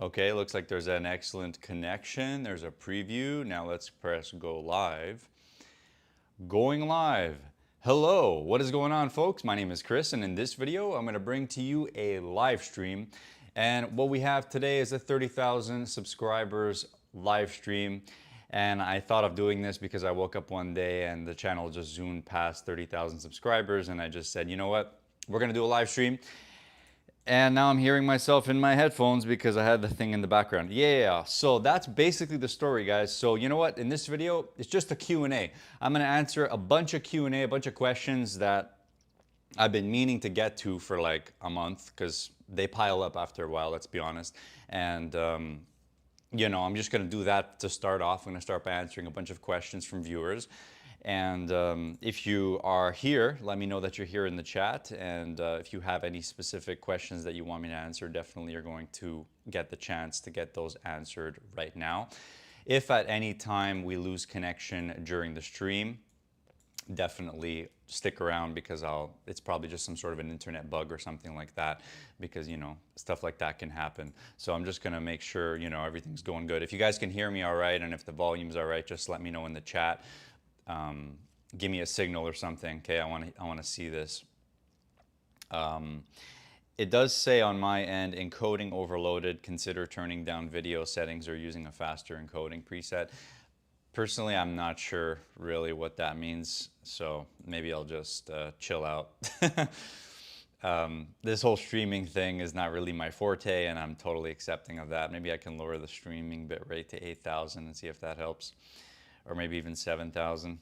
Okay, looks like there's an excellent connection. There's a preview. Now let's press go live. Going live. Hello, what is going on, folks? My name is Chris, and in this video, I'm going to bring to you a live stream. And what we have today is a 30,000 subscribers live stream. And I thought of doing this because I woke up one day and the channel just zoomed past 30,000 subscribers. And I just said, you know what? We're going to do a live stream. And now I'm hearing myself in my headphones because I had the thing in the background. Yeah, so that's basically the story, guys. So you know what? In this video, it's just a Q&A. I'm going to answer a bunch of Q&A, a bunch of questions that I've been meaning to get to for like a month because they pile up after a while, let's be honest. And, you know, I'm just going to do that to start off. I'm going to start by answering a bunch of questions from viewers. And if you are here, let me know that you're here in the chat. And if you have any specific questions that you want me to answer, definitely you're going to get the chance to get those answered right now. If at any time we lose connection during the stream, definitely stick around because it's probably just some sort of an internet bug or something like that, because, you know, stuff like that can happen. So I'm just going to make sure, you know, everything's going good. If you guys can hear me all right, and if the volume's all right, just let me know in the chat. Give me a signal or something. Okay, I want to see this. It does say on my end, encoding overloaded. Consider turning down video settings or using a faster encoding preset. Personally, I'm not sure really what that means, so maybe I'll just chill out. This whole streaming thing is not really my forte, and I'm totally accepting of that. Maybe I can lower the streaming bit rate to 8,000 and see if that helps, or maybe even 7,000.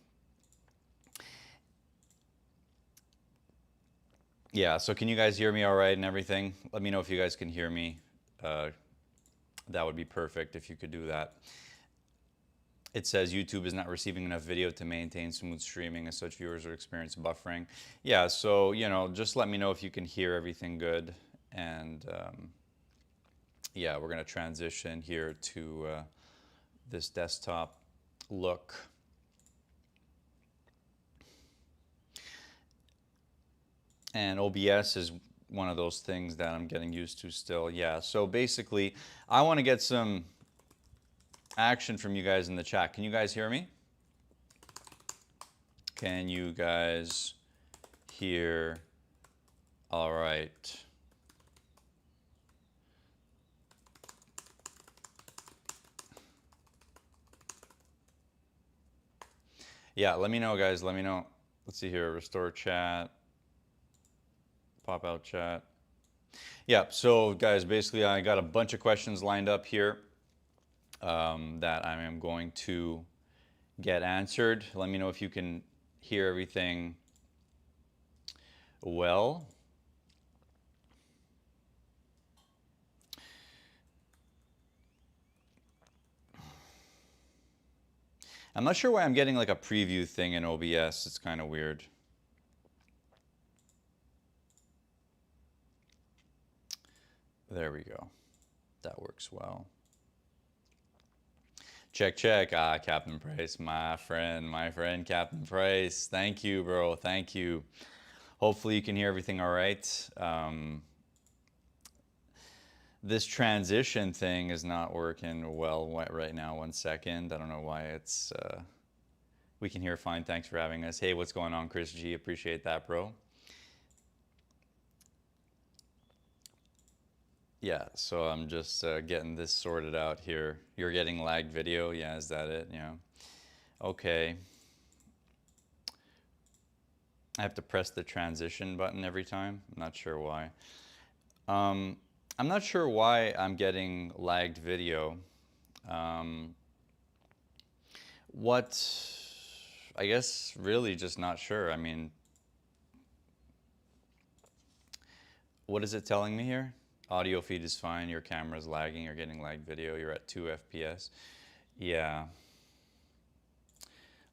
Yeah, so can you guys hear me all right and everything? Let me know if you guys can hear me. That would be perfect if you could do that. It says YouTube is not receiving enough video to maintain smooth streaming, as such viewers would experience buffering. Yeah, so, you know, just let me know if you can hear everything good. And yeah, we're going to transition here to this desktop look. And OBS is one of those things that I'm getting used to still. Yeah, so basically, I want to get some action from you guys in the chat. Can you guys hear me? Can you guys hear? All right. Yeah, let me know, guys. Let me know. Let's see here. Restore chat. Pop out chat. Yeah, so guys, basically I got a bunch of questions lined up here that I am going to get answered. Let me know if you can hear everything well. I'm not sure why I'm getting like a preview thing in OBS. It's kind of weird. There we go. That works well. Check, check. Ah, Captain Price, my friend, Captain Price. Thank you, bro. Thank you. Hopefully you can hear everything all right. This transition thing is not working well right now. 1 second. I don't know why it's... we can hear fine. Thanks for having us. Hey, what's going on, Chris G? Appreciate that, bro. Yeah, so I'm just getting this sorted out here. You're getting lagged video? Yeah, is that it? Yeah. Okay. I have to press the transition button every time. I'm not sure why. I'm not sure why I'm getting lagged video. I guess really just not sure. I mean, what is it telling me here? Audio feed is fine, your camera's lagging, you're getting lagged video, you're at 2 FPS. Yeah.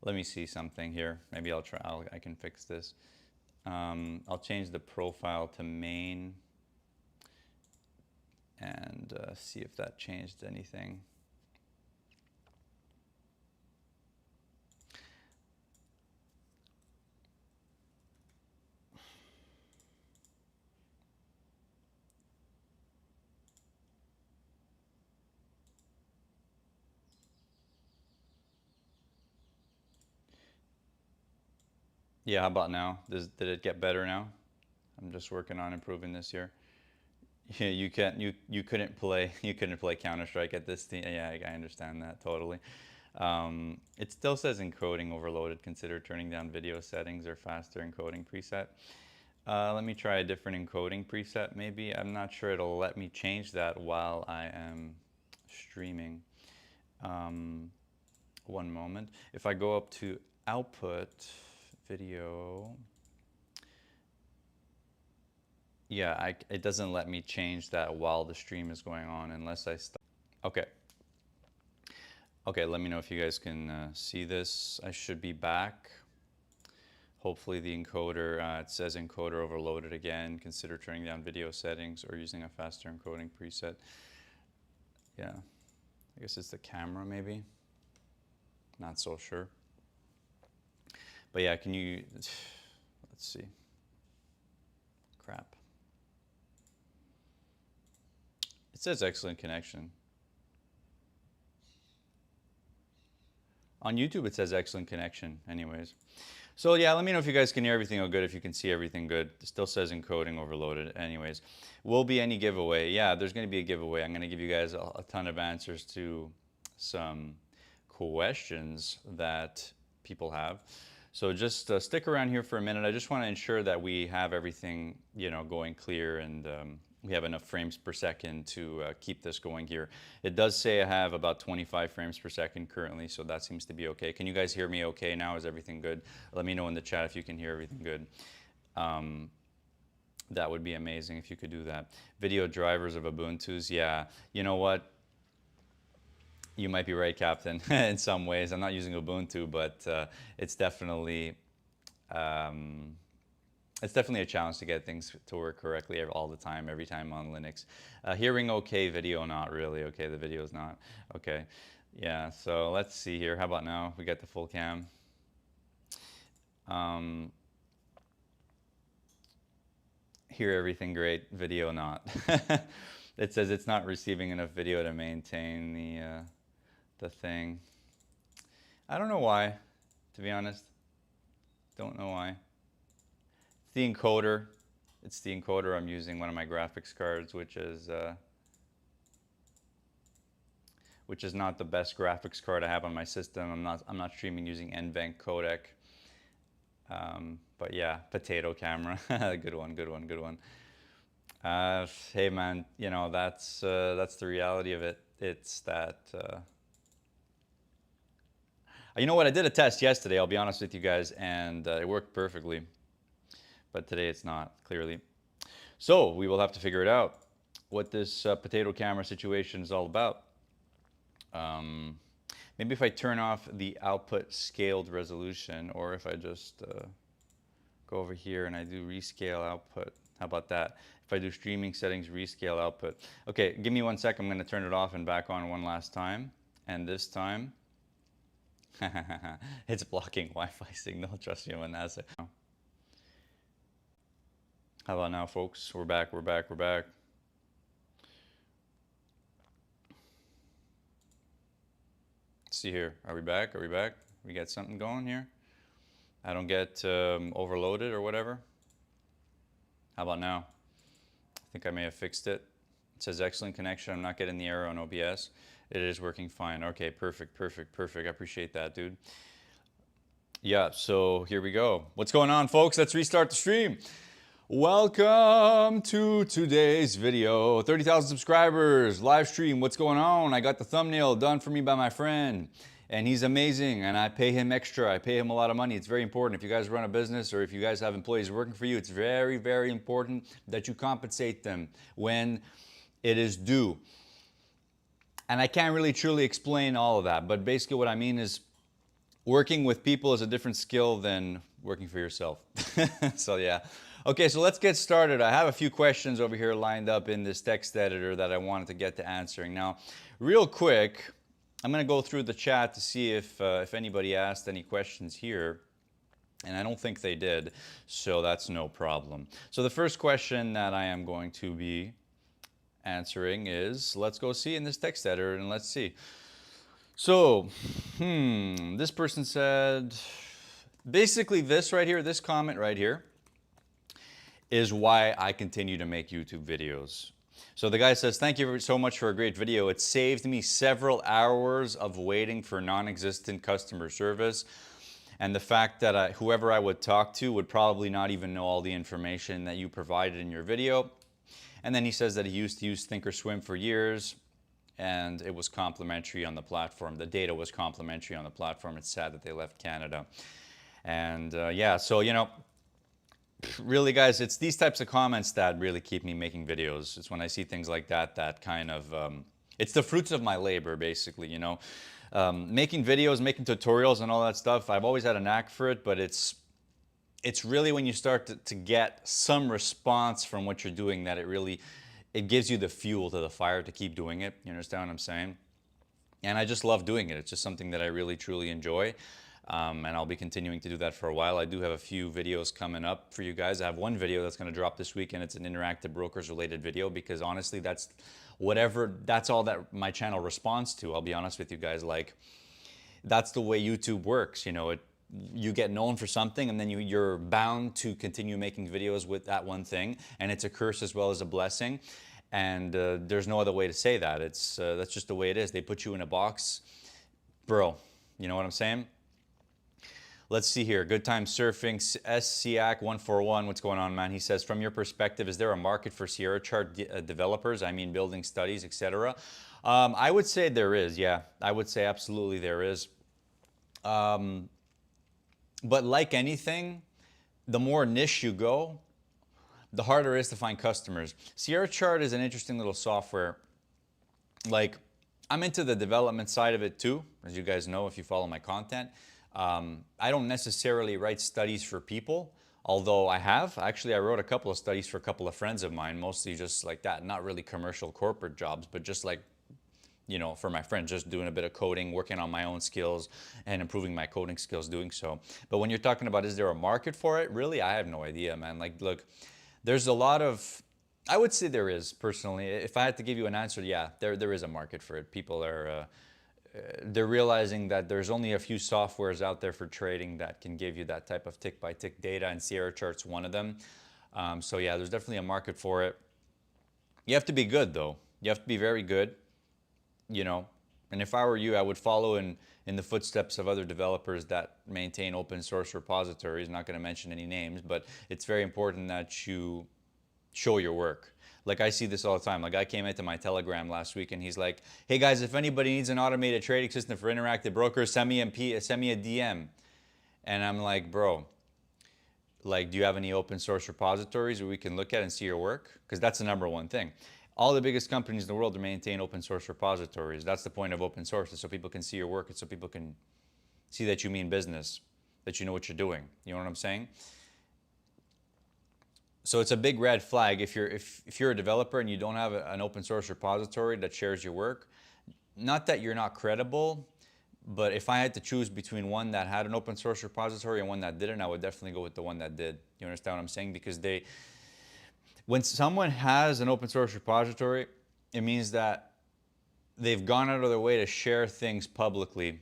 Let me see something here. Maybe I can fix this. I'll change the profile to main and see if that changed anything. Yeah, how about now? Did it get better now? I'm just working on improving this year. Yeah, you couldn't play Counter-Strike at this thing. Yeah, I understand that totally. It still says encoding overloaded. Consider turning down video settings or faster encoding preset. Let me try a different encoding preset maybe. I'm not sure it'll let me change that while I am streaming. One moment. If I go up to output video, yeah, it doesn't let me change that while the stream is going on unless I stop. Okay. Okay, let me know if you guys can see this. I should be back. Hopefully the encoder, it says encoder overloaded again. Consider turning down video settings or using a faster encoding preset. Yeah, I guess it's the camera maybe. Not so sure. But yeah, can you, let's see. Crap. It says excellent connection. On YouTube it says excellent connection anyways. So yeah, let me know if you guys can hear everything good, if you can see everything good. It still says encoding overloaded anyways. Will be any giveaway? Yeah, there's going to be a giveaway. I'm going to give you guys a ton of answers to some questions that people have. So just stick around here for a minute. I just want to ensure that we have everything, you know, going clear and we have enough frames per second to keep this going here. It does say I have about 25 frames per second currently, so that seems to be okay. Can you guys hear me okay now? Is everything good? Let me know in the chat if you can hear everything good. That would be amazing if you could do that. Video drivers of Ubuntu's, yeah. You know what? You might be right, Captain, in some ways. I'm not using Ubuntu, but it's definitely a challenge to get things to work correctly all the time, every time on Linux. Hearing okay, video not really. Okay, the video is not. Okay, yeah, so let's see here. How about now? We got the full cam. Hear everything great, video not. It says it's not receiving enough video to maintain the thing. I don't know why, to be honest. Don't know why. The encoder. It's the encoder I'm using, one of my graphics cards, which is not the best graphics card I have on my system. I'm not streaming using NVENC codec. But yeah, potato camera. Good one, good one, good one. Hey man, you know, that's the reality of it. It's that you know what, I did a test yesterday, I'll be honest with you guys, and it worked perfectly. But today it's not, clearly. So we will have to figure it out, what this potato camera situation is all about. Maybe if I turn off the output scaled resolution, or if I just go over here and I do rescale output. How about that? If I do streaming settings, rescale output. Okay, give me 1 sec. I'm going to turn it off and back on one last time. And this time, it's blocking Wi-Fi signal. Trust me, I'm an asset. How about now, folks? We're back, we're back, we're back. Let's see here. Are we back? Are we back? We got something going here? I don't get overloaded or whatever? How about now? I think I may have fixed it. It says excellent connection. I'm not getting the error on OBS. It is working fine. Okay, perfect, perfect, perfect. I appreciate that, dude. Yeah, so here we go. What's going on, folks? Let's restart the stream. Welcome to today's video. 30,000 subscribers, live stream. What's going on? I got the thumbnail done for me by my friend, and he's amazing, and I pay him extra. I pay him a lot of money. It's very important. If you guys run a business or if you guys have employees working for you, it's very, very important that you compensate them when it is due. And I can't really truly explain all of that, but basically what I mean is working with people is a different skill than working for yourself. So yeah. Okay, so let's get started. I have a few questions over here lined up in this text editor that I wanted to get to answering. Now, real quick, I'm going to go through the chat to see if anybody asked any questions here. And I don't think they did, so that's no problem. So the first question that I am going to be answering is, let's go see in this text editor and let's see. So, this person said, Basically, this right here, this comment right here, is why I continue to make YouTube videos. So the guy says, thank you so much for a great video. It saved me several hours of waiting for non-existent customer service. And the fact that whoever I would talk to would probably not even know all the information that you provided in your video. And then he says that he used to use Thinkorswim for years and it was complimentary on the platform. The data was complimentary on the platform. It's sad that they left Canada. And yeah, so, you know, really, guys, it's these types of comments that really keep me making videos. It's when I see things like that, that kind of, it's the fruits of my labor, basically, you know. Making videos, making tutorials and all that stuff, I've always had a knack for it, but it's really when you start to get some response from what you're doing that it gives you the fuel to the fire to keep doing it. You understand what I'm saying? And I just love doing it. It's just something that I really, truly enjoy. And I'll be continuing to do that for a while. I do have a few videos coming up for you guys. I have one video that's going to drop this week, and it's an interactive brokers related video because honestly, that's all that my channel responds to. I'll be honest with you guys, like that's the way YouTube works. You know, you get known for something and then you're bound to continue making videos with that one thing, and it's a curse as well as a blessing. And there's no other way to say that. That's just the way it is. They put you in a box, bro. You know what I'm saying? Let's see here. Good time surfing. SCAC 141. What's going on, man? He says, from your perspective, is there a market for Sierra Chart developers? I mean, building studies, etc. I would say there is. Yeah, I would say absolutely there is. But like anything, the more niche you go, the harder it is to find customers. Sierra Chart is an interesting little software. Like, I'm into the development side of it too, as you guys know if you follow my content. I don't necessarily write studies for people, although I have. Actually, I wrote a couple of studies for a couple of friends of mine, mostly just like that, not really commercial corporate jobs, but just like, you know, for my friends, just doing a bit of coding, working on my own skills and improving my coding skills doing so. But when you're talking about, is there a market for it? Really, I have no idea, man. Like, look, there's a lot of, I would say there is, personally. If I had to give you an answer, yeah, there is a market for it. People are, they're realizing that there's only a few softwares out there for trading that can give you that type of tick-by-tick data, and Sierra Chart's one of them. So yeah, there's definitely a market for it. You have to be good, though. You have to be very good, you know. And if I were you, I would follow in the footsteps of other developers that maintain open source repositories. I'm not going to mention any names, but it's very important that you show your work. Like, I see this all the time. Like, I came into my Telegram last week and he's like, hey guys, if anybody needs an automated trading system for interactive brokers, send me a DM. And I'm like, bro, like, do you have any open source repositories where we can look at and see your work? Because that's the number one thing. All the biggest companies in the world maintain open source repositories. That's the point of open source, is so people can see your work and so people can see that you mean business, that you know what you're doing. You know what I'm saying? So it's a big red flag if you're a developer and you don't have an open source repository that shares your work. Not that you're not credible, but if I had to choose between one that had an open source repository and one that didn't, I would definitely go with the one that did. You understand what I'm saying? Because when someone has an open source repository, it means that they've gone out of their way to share things publicly.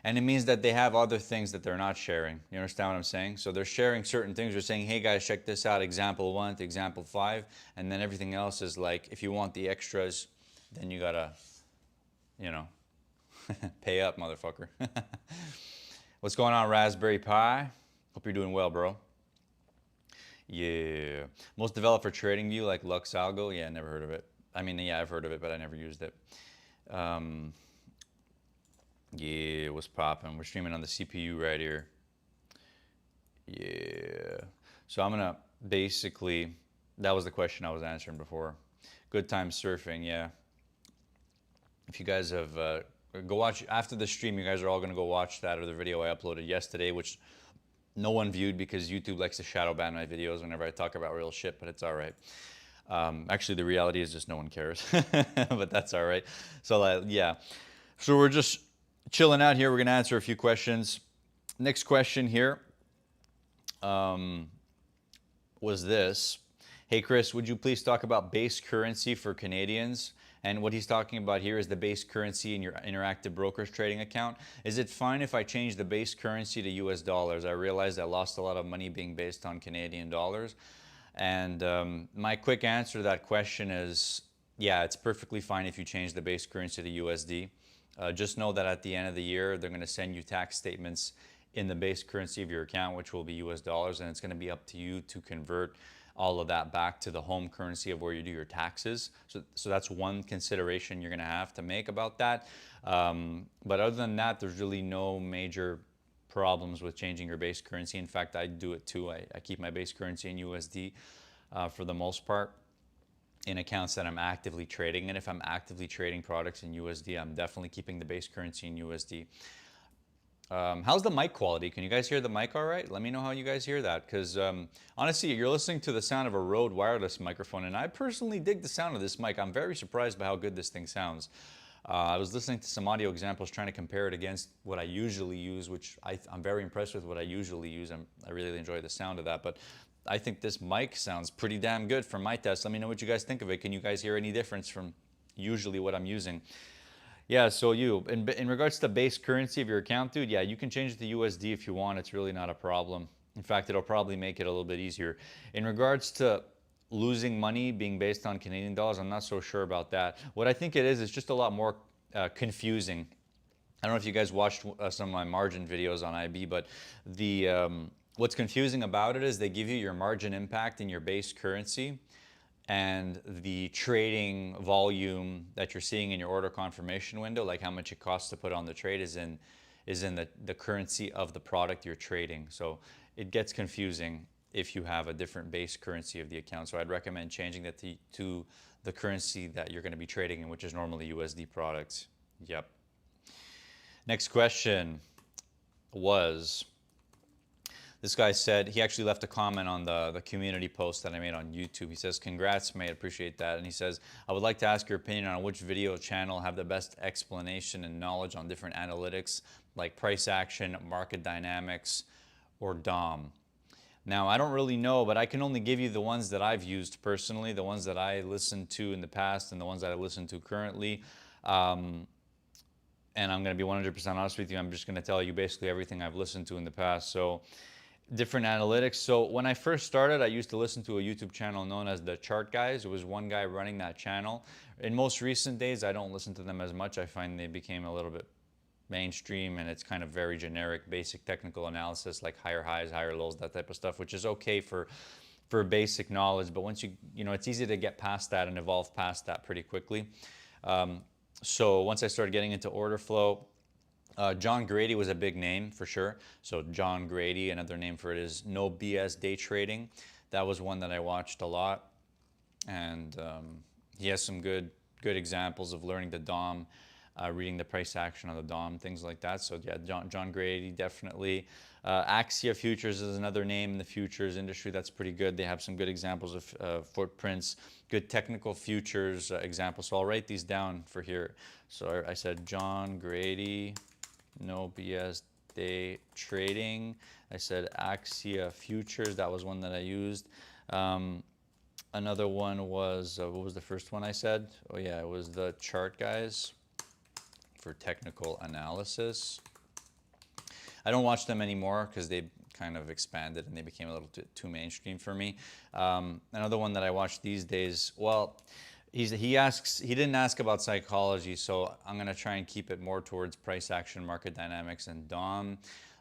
And it means that they have other things that they're not sharing. You understand what I'm saying? So they're sharing certain things. They're saying, hey guys, check this out, example 1 to example 5. And then everything else is like, if you want the extras, then you gotta, you know, pay up, motherfucker. What's going on, Raspberry Pi? Hope you're doing well, bro. Yeah. Most developer trading view like Lux Algo? Yeah, never heard of it. I mean, yeah, I've heard of it, but I never used it. Yeah, what's poppin'? We're streaming on the CPU right here. Yeah. So I'm gonna basically, that was the question I was answering before. Good time surfing, yeah. If you guys have, go watch, after the stream, you guys are all gonna go watch that or the video I uploaded yesterday, which no one viewed because YouTube likes to shadow ban my videos whenever I talk about real shit, but it's all right. Actually, the reality is just no one cares, but that's all right. So yeah, so we're just chilling out here. We're gonna answer a few questions. Next question here was this. Hey Chris, would you please talk about base currency for Canadians And what he's talking about here is the base currency in your interactive brokers trading account. Is it fine if I change the base currency to US dollars? I realized I lost a lot of money being based on Canadian dollars. And my quick answer to that question is, yeah, it's perfectly fine if you change the base currency to USD. Just know that at the end of the year, they're going to send you tax statements in the base currency of your account, which will be US dollars, and it's going to be up to you to convert all of that back to the home currency of where you do your taxes. So that's one consideration you're going to have to make about that. But other than that, there's really no major problems with changing your base currency. In fact, I do it too. I keep my base currency in USD for the most part in accounts that I'm actively trading. And if I'm actively trading products in USD, I'm definitely keeping the base currency in USD. How's the mic quality? Can you guys hear the mic all right? Let me know how you guys hear that, because honestly, you're listening to the sound of a Rode wireless microphone, and I personally dig the sound of this mic. I'm very surprised by how good this thing sounds. I was listening to some audio examples trying to compare it against what I usually use, which I'm very impressed with what I usually use. I really enjoy the sound of that, but I think this mic sounds pretty damn good for my test. Let me know what you guys think of it. Can you guys hear any difference from usually what I'm using? Yeah, so in regards to base currency of your account, dude, yeah, you can change it to USD if you want. It's really not a problem. In fact, it'll probably make it a little bit easier. In regards to losing money being based on Canadian dollars, I'm not so sure about that. What I think it is just a lot more confusing. I don't know if you guys watched some of my margin videos on IB, but what's confusing about it is they give you your margin impact in your base currency, and the trading volume that you're seeing in your order confirmation window, like how much it costs to put on the trade, is in the currency of the product you're trading. So it gets confusing if you have a different base currency of the account. So I'd recommend changing that to the currency that you're going to be trading in, which is normally USD products. Yep. Next question was, this guy said, he actually left a comment on the community post that I made on YouTube. He says, congrats, mate, appreciate that. And he says, I would like to ask your opinion on which video channel have the best explanation and knowledge on different analytics like price action, market dynamics, or DOM. Now, I don't really know, but I can only give you the ones that I've used personally, the ones that I listened to in the past and the ones that I listen to currently. And I'm going to be 100% honest with you. I'm just going to tell you basically everything I've listened to in the past. So different analytics. So when I first started, I used to listen to a YouTube channel known as the Chart Guys. It was one guy running that channel. In most recent days, I don't listen to them as much. I find they became a little bit mainstream, and it's kind of very generic, basic technical analysis, like higher highs, higher lows, that type of stuff, which is okay for basic knowledge. But once it's easy to get past that and evolve past that pretty quickly. So once I started getting into order flow, John Grady was a big name for sure. So John Grady, another name for it is No BS Day Trading. That was one that I watched a lot, and he has some good examples of learning the DOM, reading the price action on the DOM, things like that. So yeah, John Grady definitely. Axia Futures is another name in the futures industry that's pretty good. They have some good examples of footprints, good technical futures examples. So I'll write these down for here. So I said John Grady, No BS Day Trading. I said Axia Futures. That was one that I used. Another one was, what was the first one I said? Oh yeah, it was the Chart Guys for technical analysis. I don't watch them anymore because they kind of expanded and they became a little too mainstream for me. Another one that I watch these days, well, he didn't ask about psychology, so I'm going to try and keep it more towards price action, market dynamics, and DOM.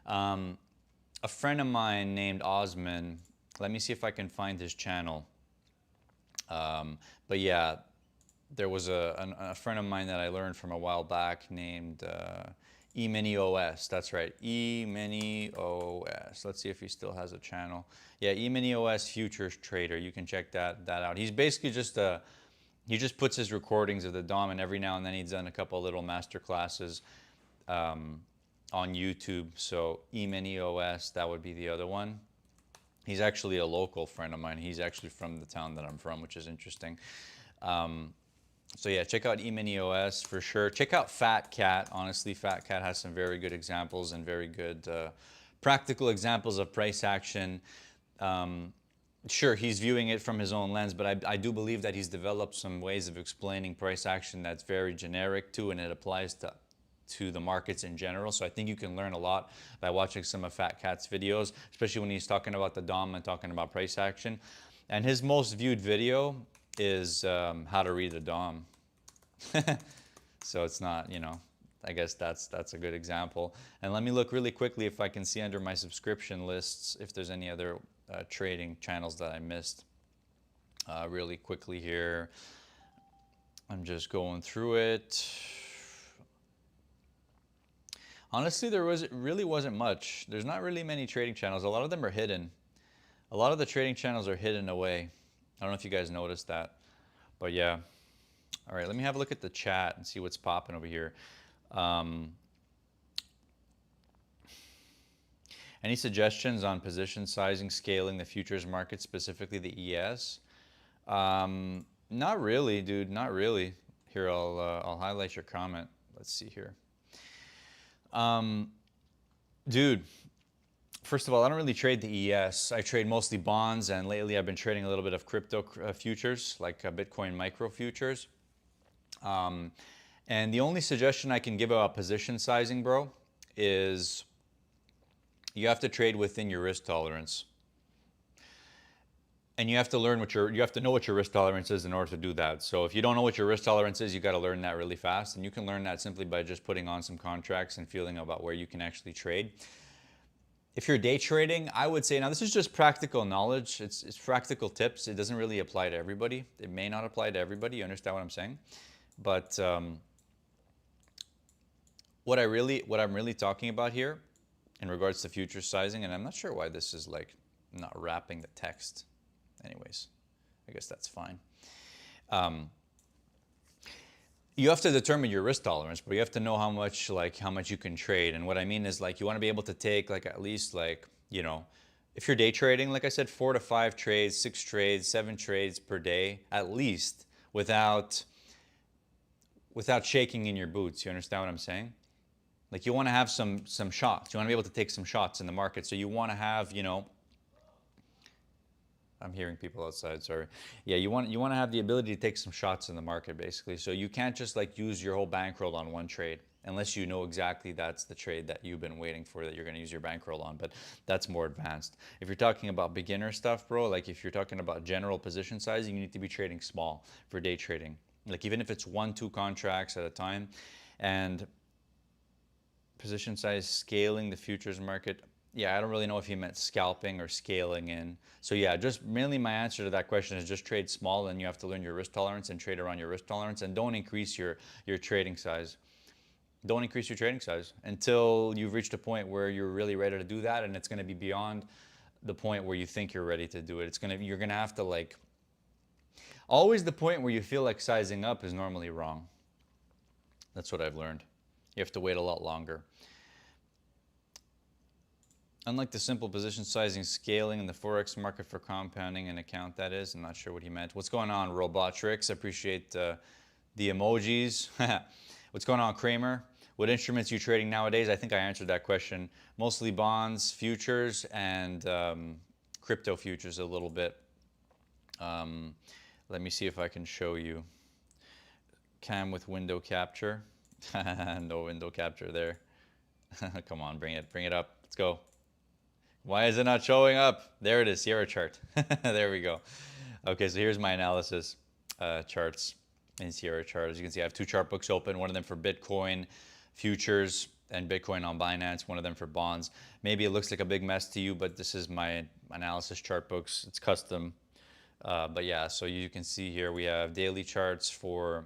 A friend of mine named Osman, let me see if I can find his channel. But yeah, there was a friend of mine that I learned from a while back named E-Mini-OS. That's right, E-Mini-OS. Let's see if he still has a channel. Yeah, E-Mini-OS Futures Trader. You can check that out. He's basically just he just puts his recordings of the DOM, and every now and then he's done a couple little master classes on YouTube. So E-Mini-OS, that would be the other one. He's actually a local friend of mine. He's actually from the town that I'm from, which is interesting. So yeah, check out E-Mini-OS for sure. Check out Fat Cat. Honestly, Fat Cat has some very good examples and very good practical examples of price action. Sure, he's viewing it from his own lens, but I do believe that he's developed some ways of explaining price action that's very generic too, and it applies to the markets in general. So I think you can learn a lot by watching some of Fat Cat's videos, especially when he's talking about the DOM and talking about price action. And his most viewed video is how to read the DOM. So it's not, you know, I guess that's a good example. And let me look really quickly if I can see under my subscription lists if there's any other trading channels that I missed. Really quickly here. I'm just going through it. Honestly, really wasn't much. There's not really many trading channels. A lot of them are hidden. A lot of the trading channels are hidden away. I don't know if you guys noticed that, but yeah. All right, let me have a look at the chat and see what's popping over here. Any suggestions on position sizing, scaling the futures market, specifically the ES? Not really, dude. Not really. Here, I'll highlight your comment. Let's see here. Dude, first of all, I don't really trade the ES. I trade mostly bonds, and lately I've been trading a little bit of crypto futures, like Bitcoin micro futures. And the only suggestion I can give about position sizing, bro, is you have to trade within your risk tolerance. And you have to learn you have to know what your risk tolerance is in order to do that. So if you don't know what your risk tolerance is, you got to learn that really fast. And you can learn that simply by just putting on some contracts and feeling about where you can actually trade. If you're day trading, I would say, now this is just practical knowledge. It's practical tips. It doesn't really apply to everybody. It may not apply to everybody. You understand what I'm saying? But what I'm really talking about here in regards to future sizing, and I'm not sure why this is like not wrapping the text. Anyways, I guess that's fine. You have to determine your risk tolerance, but you have to know how much you can trade. And what I mean is, like, you want to be able to take like at least, like, you know, if you're day trading, like I said, 4 to 5 trades, 6 trades, 7 trades per day, at least, without shaking in your boots. You understand what I'm saying? Like, you want to have some shots. You want to be able to take some shots in the market. So you want to have, you know, I'm hearing people outside, sorry. Yeah, you want to have the ability to take some shots in the market, basically. So you can't just like use your whole bankroll on one trade unless you know exactly that's the trade that you've been waiting for, that you're going to use your bankroll on. But that's more advanced. If you're talking about beginner stuff, bro, like if you're talking about general position sizing, you need to be trading small for day trading. Like even if it's 1-2 contracts at a time. And position size scaling the futures market, yeah, I don't really know if he meant scalping or scaling in. So yeah, just mainly my answer to that question is just trade small, and you have to learn your risk tolerance and trade around your risk tolerance, and don't increase your trading size. Don't increase your trading size until you've reached a point where you're really ready to do that, and it's going to be beyond the point where you think you're ready to do it. You're going to have to, like, always the point where you feel like sizing up is normally wrong. That's what I've learned. You have to wait a lot longer. Unlike the simple position sizing, scaling in the Forex market for compounding an account, that is. I'm not sure what he meant. What's going on, Robotrix? I appreciate the emojis. What's going on, Kramer? What instruments are you trading nowadays? I think I answered that question. Mostly bonds, futures, and crypto futures a little bit. Let me see if I can show you. Cam with window capture. No window capture there. Come on, bring it up. Let's go. Why is it not showing up? There it is, Sierra Chart. There we go. Okay, so here's my analysis charts in Sierra Chart. As you can see, I have 2 chart books open, one of them for Bitcoin futures and Bitcoin on Binance, one of them for bonds. Maybe it looks like a big mess to you, but this is my analysis chart books. It's custom. But yeah, so you can see here we have daily charts for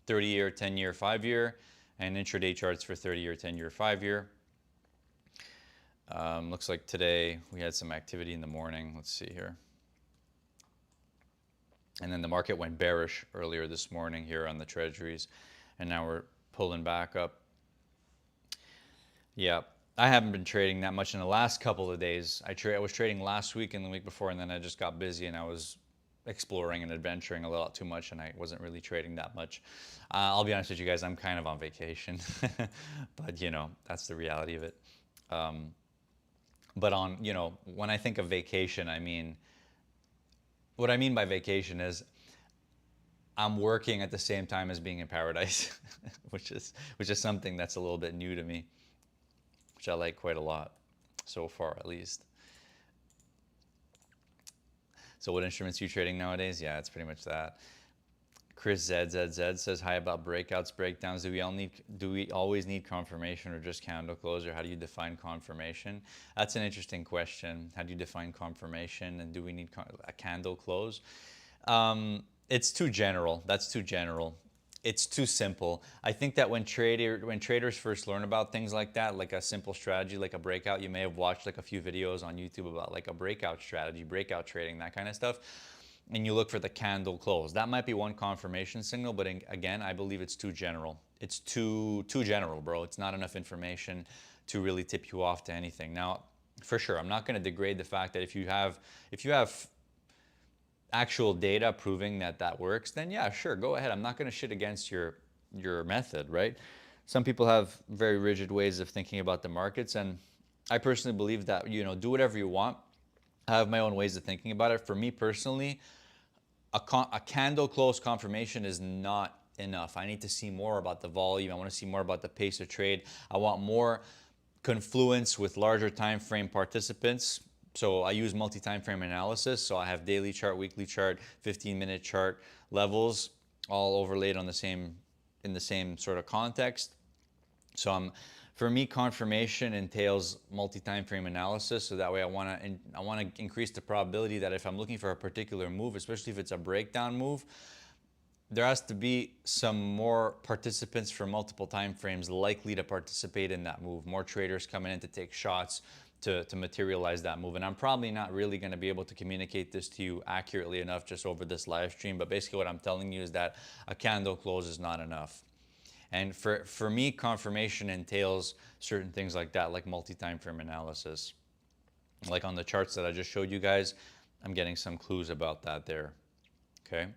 30-year, 10-year, 5-year, and intraday charts for 30-year, 10-year, 5-year. Looks like today we had some activity in the morning. Let's see here. And then the market went bearish earlier this morning here on the treasuries, and now we're pulling back up. Yeah, I haven't been trading that much in the last couple of days. I was trading last week and the week before, and then I just got busy and I was exploring and adventuring a lot too much, and I wasn't really trading that much. I'll be honest with you guys, I'm kind of on vacation, but you know, that's the reality of it. But on, you know, when I think of vacation, I mean, What I mean by vacation is I'm working at the same time as being in paradise, which is something that's a little bit new to me, which I like quite a lot, so far at least. So what instruments are you trading nowadays? Yeah, it's pretty much that. Chris ZZZ says, hi, about breakouts, breakdowns. Do we always need confirmation or just candle close, or how do you define confirmation? That's an interesting question. How do you define confirmation, and do we need a candle close? It's too general. That's too general. It's too simple. I think that when traders first learn about things like that, like a simple strategy, like a breakout, you may have watched like a few videos on YouTube about like a breakout strategy, breakout trading, that kind of stuff, and you look for the candle close. That might be one confirmation signal, but again, I believe it's too general. It's too general, bro. It's not enough information to really tip you off to anything. Now, for sure, I'm not going to degrade the fact that if you have actual data proving that that works, then yeah, sure, go ahead. I'm not going to shit against your method, right? Some people have very rigid ways of thinking about the markets, and I personally believe that, you know, do whatever you want. I have my own ways of thinking about it. For me personally, a candle close confirmation is not enough. I need to see more about the volume. I want to see more about the pace of trade. I want more confluence with larger time frame participants. So I use multi-time frame analysis. So I have daily chart, weekly chart, 15-minute chart levels, all overlaid on in the same sort of context. So for me, confirmation entails multi-time frame analysis. So that way I want to increase the probability that if I'm looking for a particular move, especially if it's a breakdown move, there has to be some more participants from multiple time frames likely to participate in that move. More traders coming in to take shots to materialize that move. And I'm probably not really going to be able to communicate this to you accurately enough just over this live stream. But basically what I'm telling you is that a candle close is not enough. And for me, confirmation entails certain things like that, like multi-time frame analysis. Like on the charts that I just showed you guys, I'm getting some clues about that there. Okay.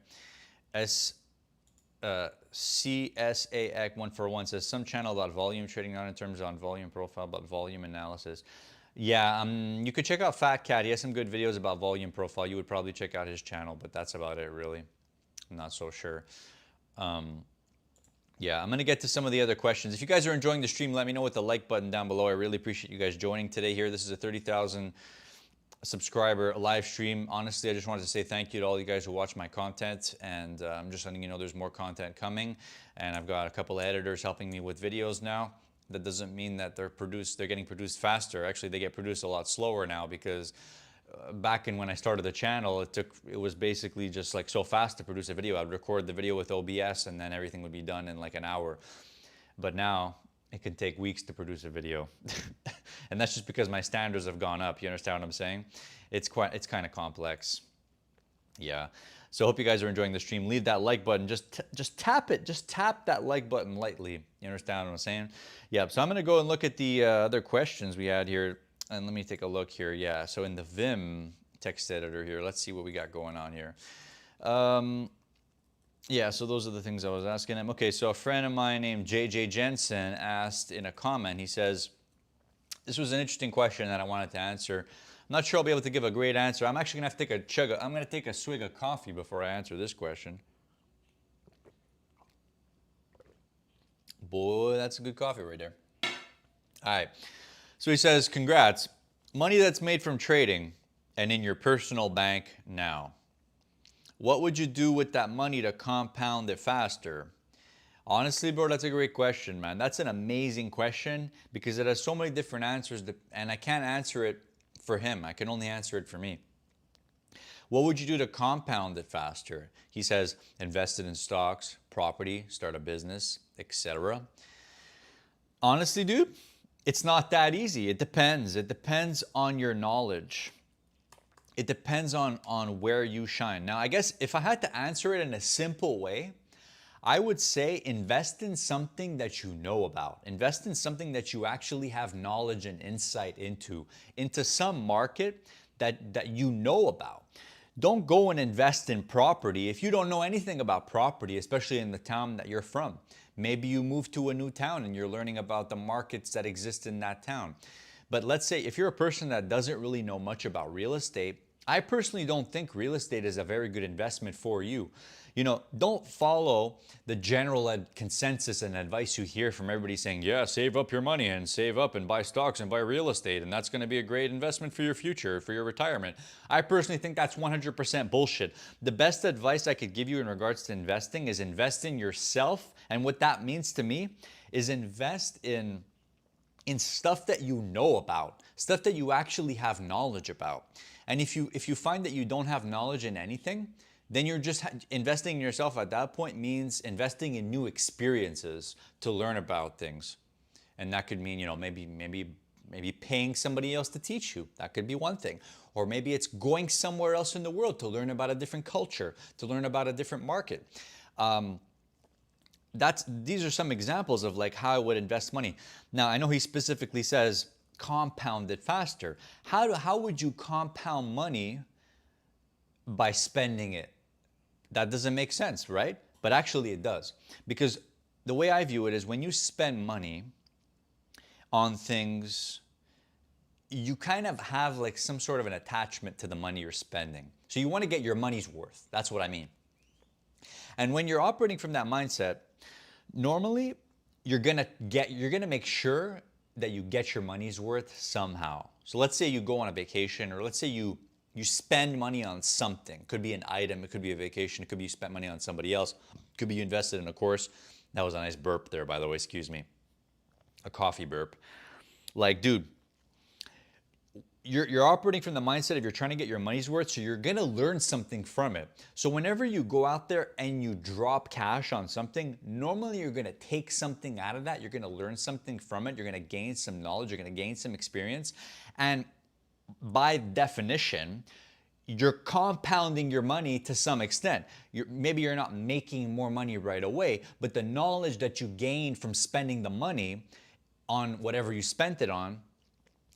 CSAX141 says, some channel about volume trading, not in terms on volume profile, but volume analysis. Yeah, you could check out Fat Cat. He has some good videos about volume profile. You would probably check out his channel, but that's about it, really. I'm not so sure. Yeah, I'm going to get to some of the other questions. If you guys are enjoying the stream, let me know with the like button down below. I really appreciate you guys joining today here. This is a 30,000 subscriber live stream. Honestly, I just wanted to say thank you to all you guys who watch my content, and I'm just letting you know there's more content coming, and I've got a couple of editors helping me with videos now. That doesn't mean that they're getting produced faster. Actually, they get produced a lot slower now, because back in when I started the channel, it was basically just like so fast to produce a video. I'd record the video with OBS and then everything would be done in like an hour. But now it can take weeks to produce a video. And that's just because my standards have gone up. You understand what I'm saying? It's kind of complex. Yeah. So I hope you guys are enjoying the stream. Leave that like button. Just tap it. Just tap that like button lightly. You understand what I'm saying? Yeah. So I'm going to go and look at the other questions we had here. And let me take a look here. Yeah, so in the Vim text editor here, let's see what we got going on here. Yeah, so those are the things I was asking him. Okay, so a friend of mine named JJ Jensen asked in a comment, he says, this was an interesting question that I wanted to answer. I'm not sure I'll be able to give a great answer. I'm actually going to have to take a swig of coffee before I answer this question. Boy, that's a good coffee right there. All right. So he says, congrats, money that's made from trading and in your personal bank now. What would you do with that money to compound it faster? Honestly, bro, that's a great question, man. That's an amazing question because it has so many different answers, and I can't answer it for him. I can only answer it for me. What would you do to compound it faster? He says, invested in stocks, property, start a business, etc. Honestly, dude, it's not that easy. It depends. It depends on your knowledge. It depends on where you shine. Now, I guess if I had to answer it in a simple way, I would say invest in something that you know about. Invest in something that you actually have knowledge and insight into some market that you know about. Don't go and invest in property if you don't know anything about property, especially in the town that you're from. Maybe you move to a new town and you're learning about the markets that exist in that town. But let's say if you're a person that doesn't really know much about real estate, I personally don't think real estate is a very good investment for you. You know, don't follow the general consensus and advice you hear from everybody saying, yeah, save up your money and save up and buy stocks and buy real estate, and that's going to be a great investment for your future, for your retirement. I personally think that's 100% bullshit. The best advice I could give you in regards to investing is invest in yourself. And what that means to me is invest in stuff that you know about, stuff that you actually have knowledge about. And if you find that you don't have knowledge in anything, then you're just investing in yourself at that point means investing in new experiences to learn about things. And that could mean, you know, maybe paying somebody else to teach you. That could be one thing. Or maybe it's going somewhere else in the world to learn about a different culture, to learn about a different market. These are some examples of like how I would invest money. Now, I know he specifically says compound it faster. How would you compound money by spending it? That doesn't make sense, right? But actually it does. Because the way I view it is when you spend money on things, you kind of have like some sort of an attachment to the money you're spending. So you want to get your money's worth. That's what I mean. And when you're operating from that mindset, normally you're gonna make sure that you get your money's worth somehow. So let's say you go on a vacation, or let's say you spend money on something. It could be an item, it could be a vacation, it could be you spent money on somebody else, it could be you invested in a course. That was a nice burp there, by the way, excuse me. A coffee burp. Like, dude, you're operating from the mindset of you're trying to get your money's worth, so you're gonna learn something from it. So whenever you go out there and you drop cash on something, normally you're gonna take something out of that, you're gonna learn something from it, you're gonna gain some knowledge, you're gonna gain some experience, and by definition, you're compounding your money to some extent. Maybe you're not making more money right away, but the knowledge that you gain from spending the money on whatever you spent it on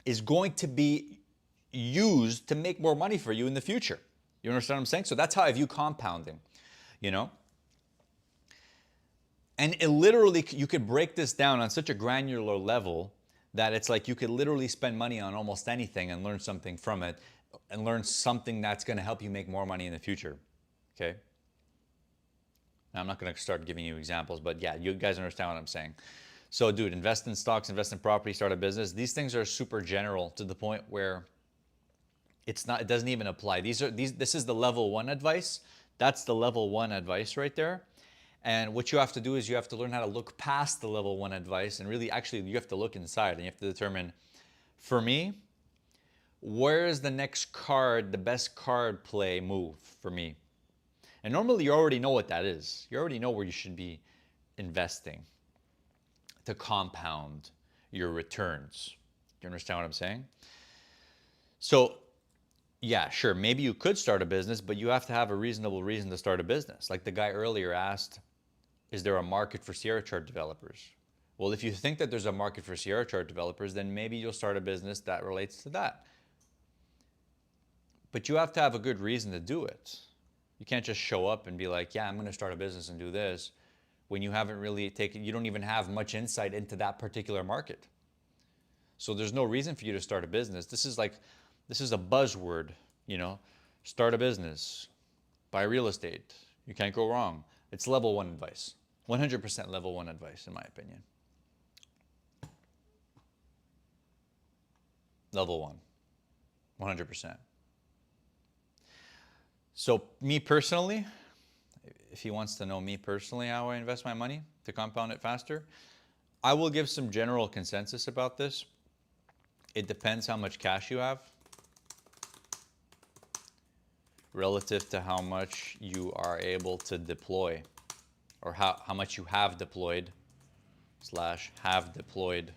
is going to be used to make more money for you in the future. You understand what I'm saying? So that's how I view compounding, you know? And it literally, you could break this down on such a granular level that it's like you could literally spend money on almost anything and learn something from it, and learn something that's going to help you make more money in the future. Okay? Now, I'm not going to start giving you examples, but yeah, you guys understand what I'm saying. So dude, invest in stocks, invest in property, start a business. These things are super general to the point where it doesn't even apply. This is the level 1 advice. That's the level 1 advice right there. And what you have to do is you have to learn how to look past the level 1 advice, and really actually you have to look inside and you have to determine, for me, where is the next card, the best card play move for me? And normally you already know what that is. You already know where you should be investing to compound your returns. Do you understand what I'm saying? So yeah, sure, maybe you could start a business, but you have to have a reasonable reason to start a business. Like the guy earlier asked, is there a market for Sierra Chart developers? Well, if you think that there's a market for Sierra Chart developers, then maybe you'll start a business that relates to that. But you have to have a good reason to do it. You can't just show up and be like, yeah, I'm going to start a business and do this, when you haven't really you don't even have much insight into that particular market. So there's no reason for you to start a business. This is a buzzword, you know, start a business, buy real estate. You can't go wrong. It's level 1 advice. 100% level 1 advice, in my opinion. Level 1, 100%. So me personally, if he wants to know me personally how I invest my money to compound it faster, I will give some general consensus about this. It depends how much cash you have relative to how much you are able to deploy, or how much you have deployed / have deployed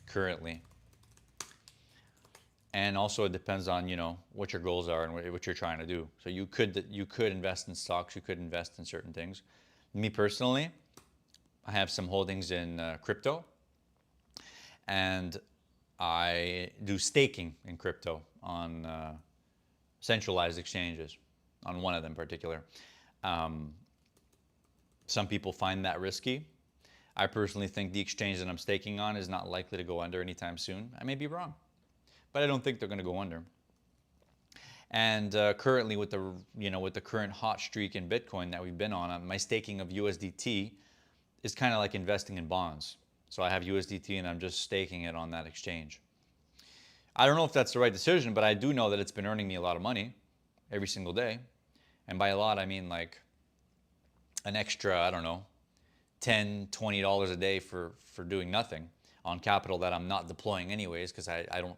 currently. And also it depends on, you know, what your goals are and what you're trying to do. So you could invest in stocks, you could invest in certain things. Me personally, I have some holdings in crypto, and I do staking in crypto on centralized exchanges, on one of them in particular. Some people find that risky. I personally think the exchange that I'm staking on is not likely to go under anytime soon. I may be wrong, but I don't think they're going to go under. And currently with the, with the current hot streak in Bitcoin that we've been on, my staking of USDT is kind of like investing in bonds. So I have USDT and I'm just staking it on that exchange. I don't know if that's the right decision, but I do know that it's been earning me a lot of money every single day. And by a lot, I mean like an extra, I don't know, $10, $20 a day for doing nothing on capital that I'm not deploying anyways, because I'm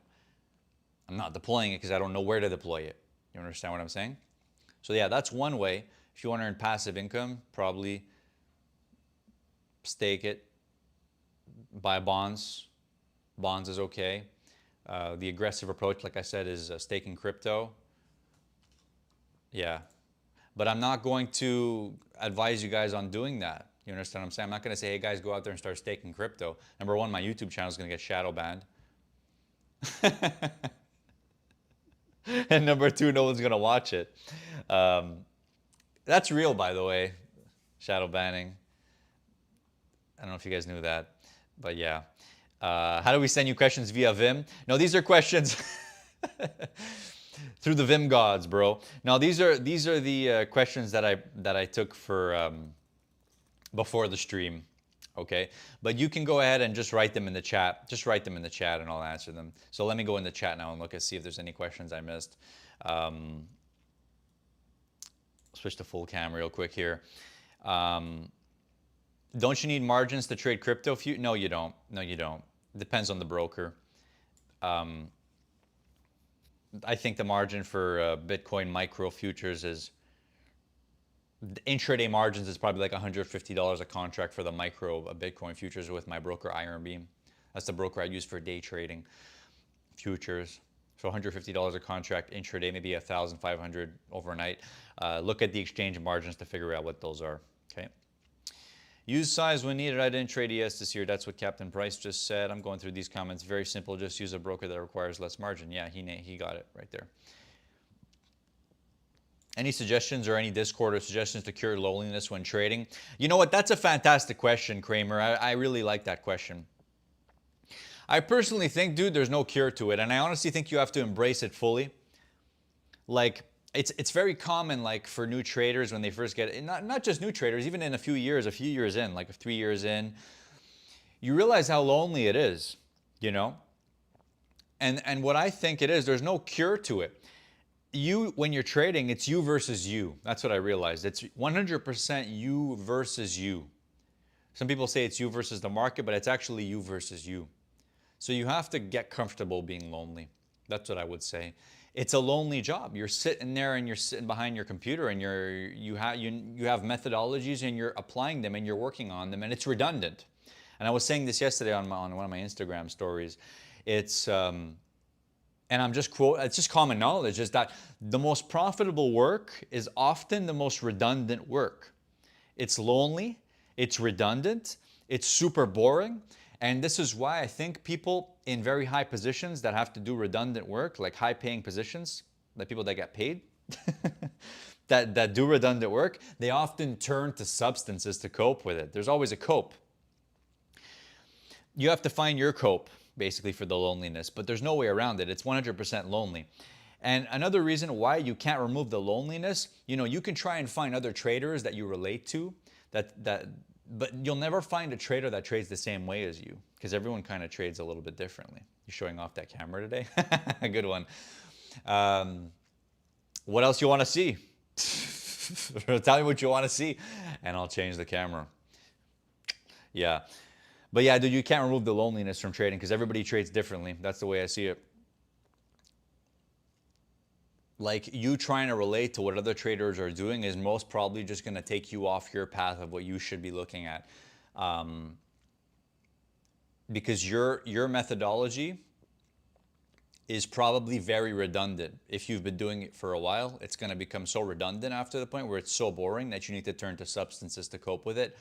not deploying it because I don't know where to deploy it. You understand what I'm saying? So yeah, that's one way. If you want to earn passive income, probably stake it, buy bonds. Bonds is okay. The aggressive approach, like I said, is staking crypto. Yeah. But I'm not going to advise you guys on doing that. You understand what I'm saying? I'm not going to say, hey guys, go out there and start staking crypto. Number one, my YouTube channel is going to get shadow banned. And number two, no one's going to watch it. That's real, by the way, shadow banning. I don't know if you guys knew that, but yeah. How do we send you questions via Vim? No, these are questions through the Vim gods, bro. Now these are the questions that I took for before the stream, okay? But you can go ahead and just write them in the chat. Just write them in the chat and I'll answer them. So let me go in the chat now and look and see if there's any questions I missed. Switch to full cam real quick here. Don't you need margins to trade crypto? No, you don't. No, you don't. Depends on the broker. I think the margin for Bitcoin micro futures is, the intraday margins is probably like $150 a contract for the micro Bitcoin futures with my broker Iron Beam. That's the broker I use for day trading futures. So $150 a contract intraday, maybe $1,500 overnight. Look at the exchange margins to figure out what those are. Okay. Use size when needed. I didn't trade ES this year. That's what Captain Price just said. I'm going through these comments. Very simple. Just use a broker that requires less margin. Yeah, he got it right there. Any suggestions or any Discord or suggestions to cure loneliness when trading? You know what? That's a fantastic question, Kramer. I really like that question. I personally think, dude, there's no cure to it. And I honestly think you have to embrace it fully. Like, it's very common, like, for new traders when they first get it, not just new traders, even in a few years in, like 3 years in, you realize how lonely it is, you know? And what I think it is, there's no cure to it. When you're trading, it's you versus you. That's what I realized. It's 100% you versus you. Some people say it's you versus the market, but it's actually you versus you. So you have to get comfortable being lonely. That's what I would say. It's a lonely job. You're sitting there and you're sitting behind your computer and you have methodologies and you're applying them and you're working on them and it's redundant. And I was saying this yesterday on one of my Instagram stories. It's and it's just common knowledge, is that the most profitable work is often the most redundant work. It's lonely, it's redundant, it's super boring. And this is why I think people in very high positions that have to do redundant work, like high paying positions, like people that get paid, that do redundant work, they often turn to substances to cope with it. There's always a cope. You have to find your cope, basically, for the loneliness, but there's no way around it. It's 100% lonely. And another reason why you can't remove the loneliness, you can try and find other traders that you relate to, but you'll never find a trader that trades the same way as you, because everyone kind of trades a little bit differently. You're showing off that camera today? Good one. What else you want to see? Tell me what you want to see, and I'll change the camera. Yeah. But yeah, dude, you can't remove the loneliness from trading because everybody trades differently. That's the way I see it. Like, you trying to relate to what other traders are doing is most probably just going to take you off your path of what you should be looking at. Because your methodology is probably very redundant. If you've been doing it for a while, it's going to become so redundant after the point where it's so boring that you need to turn to substances to cope with it.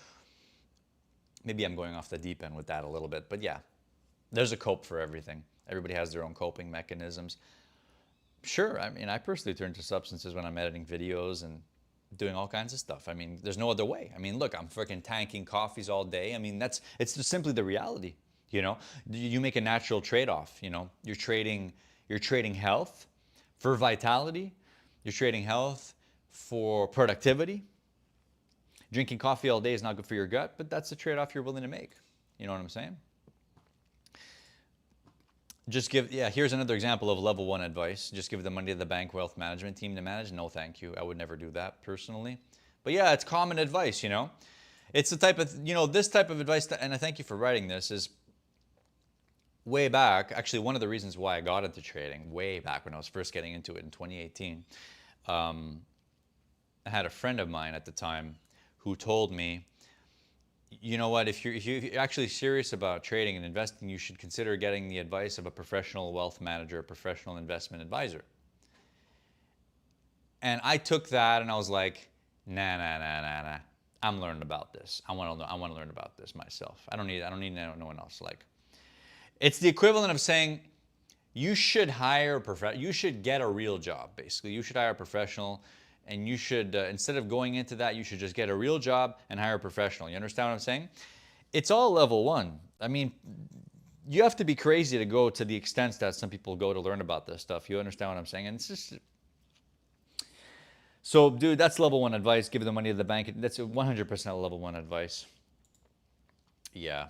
Maybe I'm going off the deep end with that a little bit, but yeah, there's a cope for everything. Everybody has their own coping mechanisms. Sure, I mean, I personally turn to substances when I'm editing videos and doing all kinds of stuff. I mean, there's no other way. I mean, look, I'm freaking tanking coffees all day. I mean, it's just simply the reality, You make a natural trade-off, You're trading health For vitality, you're trading health. For productivity, drinking coffee all day is not good for your gut, but that's the trade-off you're willing to make. You know what I'm saying? Here's another example of level 1 advice. Just give the money to the bank wealth management team to manage. No, thank you. I would never do that personally. But yeah, it's common advice, you know. It's the type of, this type of advice, and I thank you for writing this, is way back. Actually, one of the reasons why I got into trading, way back when I was first getting into it in 2018, I had a friend of mine at the time who told me, you know what, if you're actually serious about trading and investing, you should consider getting the advice of a professional wealth manager, a professional investment advisor. And I took that and I was like, nah. I'm learning about this. I want to learn about this myself. I don't need no one else. Like, it's the equivalent of saying you should you should get a real job, basically. You should hire a professional. And you should, instead of going into that, you should just get a real job and hire a professional. You understand what I'm saying? It's all level 1. I mean, you have to be crazy to go to the extent that some people go to learn about this stuff. You understand what I'm saying? And it's just... So, dude, that's level 1 advice. Give the money to the bank. That's 100% level 1 advice. Yeah.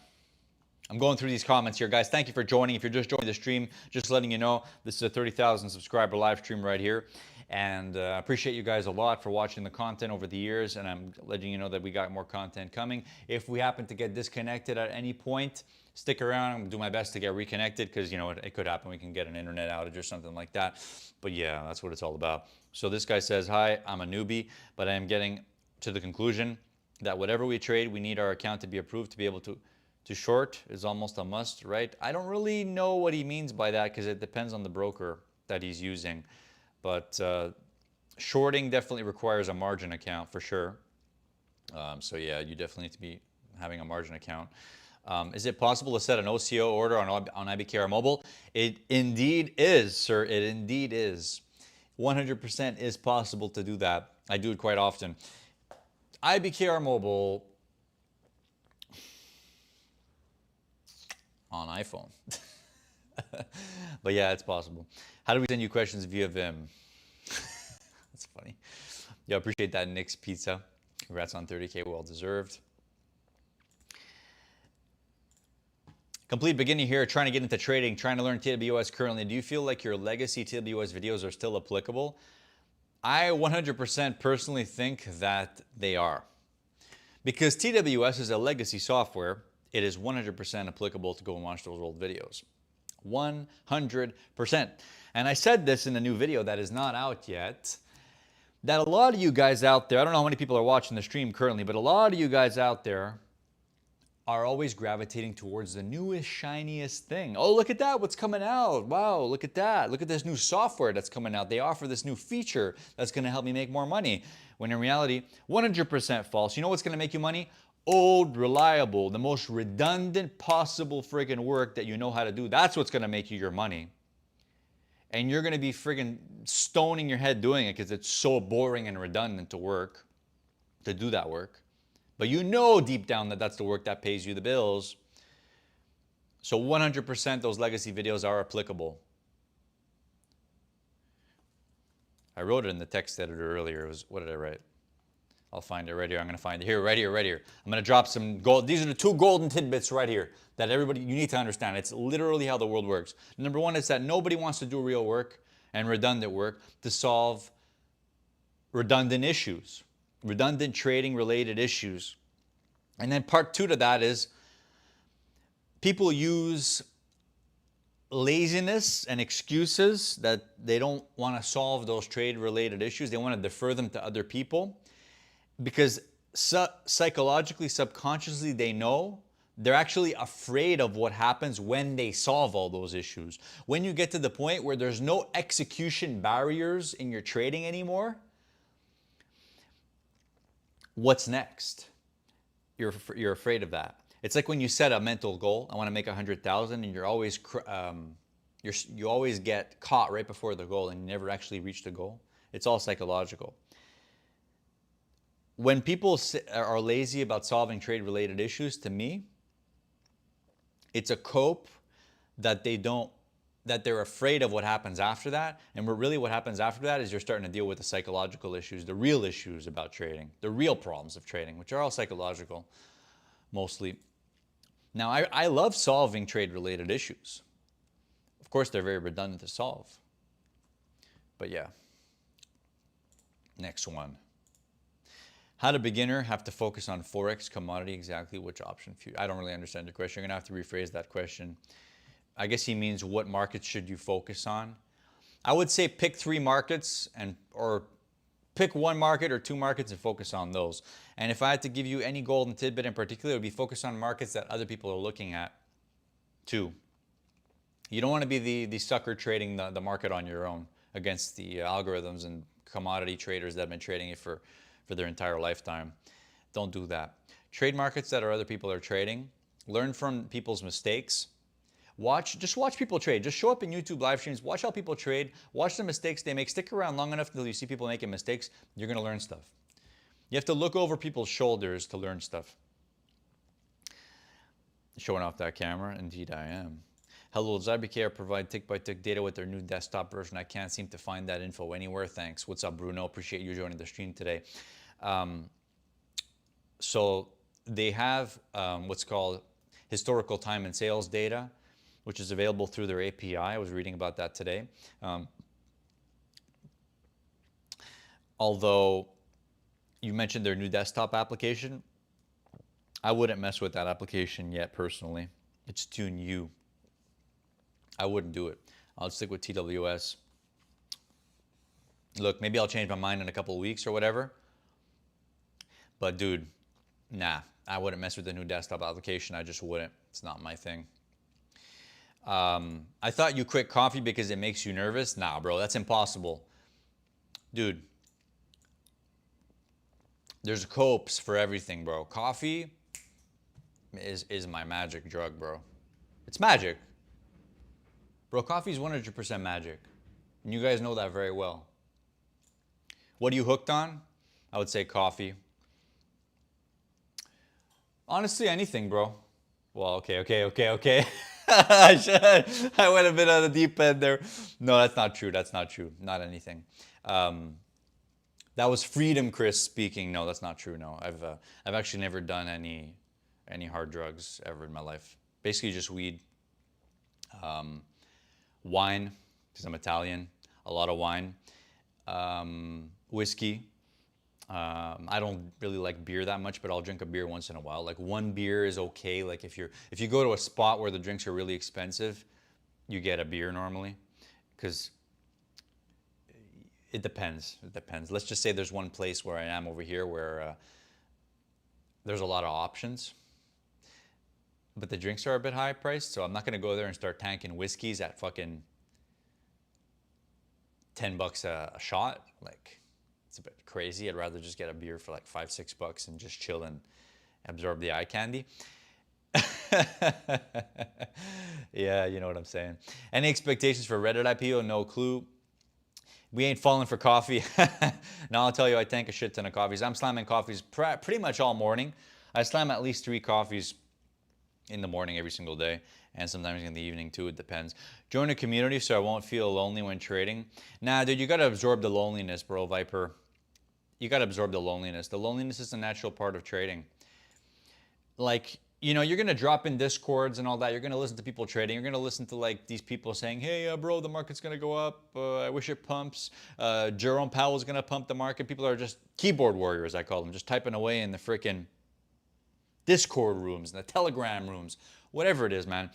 I'm going through these comments here, guys. Thank you for joining. If you're just joining the stream, just letting you know, this is a 30,000 subscriber live stream right here. And I appreciate you guys a lot for watching the content over the years. And I'm letting you know that we got more content coming. If we happen to get disconnected at any point, stick around. I'm going to do my best to get reconnected because, it could happen. We can get an internet outage or something like that. But yeah, that's what it's all about. So this guy says, hi, I'm a newbie, but I am getting to the conclusion that whatever we trade, we need our account to be approved to be able to short is almost a must, right? I don't really know what he means by that because it depends on the broker that he's using. But shorting definitely requires a margin account for sure. So yeah, you definitely need to be having a margin account. Is it possible to set an OCO order on IBKR Mobile? It indeed is, sir. It indeed is. 100% is possible to do that. I do it quite often. IBKR Mobile on iPhone. But yeah, it's possible. How do we send you questions via Vim? That's funny. Yeah, appreciate that, Nick's Pizza. Congrats on 30K, well deserved. Complete beginning here, trying to get into trading, trying to learn TWS currently. Do you feel like your legacy TWS videos are still applicable? I 100% personally think that they are. Because TWS is a legacy software, it is 100% applicable to go and watch those old videos. 100%. And I said this in a new video that is not out yet, that a lot of you guys out there, I don't know how many people are watching the stream currently, but a lot of you guys out there are always gravitating towards the newest, shiniest thing. Oh, look at that, what's coming out. Wow, look at that. Look at this new software that's coming out. They offer this new feature that's gonna help me make more money. When in reality, 100% false. You know what's gonna make you money? Old, reliable, the most redundant possible friggin' work that you know how to do. That's what's gonna make you your money. And you're gonna be friggin' stoning your head doing it because it's so boring and redundant to do that work. But you know deep down that that's the work that pays you the bills. So 100% those legacy videos are applicable. I wrote it in the text editor earlier. It was, what did I write? I'll find it right here. I'm going to find it here, right here, right here. I'm going to drop some gold. These are the 2 golden tidbits right here that everybody, you need to understand. It's literally how the world works. Number 1 is that nobody wants to do real work and redundant work to solve redundant issues, redundant trading related issues. And then part 2 to that is people use laziness and excuses that they don't want to solve those trade related issues. They want to defer them to other people because psychologically, subconsciously, they know they're actually afraid of what happens when they solve all those issues. When you get to the point where there's no execution barriers in your trading anymore, what's next? You're afraid of that. It's like when you set a mental goal. I want to make 100,000, and you're always you always get caught right before the goal, and you never actually reach the goal. It's all psychological. When people are lazy about solving trade-related issues, to me, it's a cope that they don't that they're afraid of what happens after that. And what happens after that is you're starting to deal with the psychological issues, the real issues about trading, the real problems of trading, which are all psychological mostly. Now, I love solving trade-related issues. Of course, they're very redundant to solve. But yeah. Next one. How does a beginner have to focus on Forex, commodity, exactly which option? I don't really understand the question. You're going to have to rephrase that question. I guess he means what markets should you focus on? I would say pick 3 markets or pick 1 market or 2 markets and focus on those. And if I had to give you any golden tidbit in particular, it would be focus on markets that other people are looking at too. You don't want to be the sucker trading the market on your own against the algorithms and commodity traders that have been trading it for their entire lifetime. Don't do that. Trade markets that other people are trading. Learn from people's mistakes. Just watch people trade. Just show up in YouTube live streams. Watch how people trade. Watch the mistakes they make. Stick around long enough until you see people making mistakes. You're going to learn stuff. You have to look over people's shoulders to learn stuff. Showing off that camera? Indeed I am. Hello, does IBKR provide tick-by-tick data with their new desktop version? I can't seem to find that info anywhere. Thanks. What's up, Bruno? Appreciate you joining the stream today. So they have what's called historical time and sales data, which is available through their API. I was reading about that today. Although you mentioned their new desktop application, I wouldn't mess with that application yet personally. It's too new. I wouldn't do it. I'll stick with TWS. Look, maybe I'll change my mind in a couple of weeks or whatever. But dude, nah, I wouldn't mess with the new desktop application. I just wouldn't. It's not my thing. I thought you quit coffee because it makes you nervous. Nah, bro, that's impossible. Dude, there's copes for everything, bro. Coffee is my magic drug, bro. It's magic. Bro, coffee is 100% magic. And you guys know that very well. What are you hooked on? I would say coffee. Honestly, anything, bro. Well, okay. I went a bit on the deep end there. No, that's not true. That's not true. Not anything. That was Freedom Chris speaking. No, that's not true. No, I've actually never done any hard drugs ever in my life. Basically just weed. Wine, because I'm Italian. A lot of wine. Whiskey. I don't really like beer that much, but I'll drink a beer once in a while. Like 1 beer is okay. Like if you go to a spot where the drinks are really expensive, you get a beer normally, because it depends. It depends. Let's just say there's one place where I am over here where there's a lot of options, but the drinks are a bit high priced, so I'm not gonna go there and start tanking whiskeys at fucking $10 a shot. Like, it's a bit crazy. I'd rather just get a beer for like $5-6 and just chill and absorb the eye candy. Yeah, you know what I'm saying. Any expectations for Reddit IPO? No clue. We ain't falling for coffee. Now I'll tell you, I tank a shit ton of coffees. I'm slamming coffees pretty much all morning. I slam at least 3 coffees in the morning every single day, and sometimes in the evening too. It depends. Join a community so I won't feel lonely when trading. Nah, dude, you gotta absorb the loneliness, bro, Viper. You gotta absorb the loneliness. The loneliness is a natural part of trading. Like, you know, you're gonna drop in discords and all that. You're gonna listen to people trading. You're gonna listen to like these people saying, "Hey, bro, the market's gonna go up. I wish it pumps. Jerome Powell's gonna pump the market." People are just keyboard warriors, I call them, just typing away in the freaking Discord rooms, the Telegram rooms, whatever it is, man.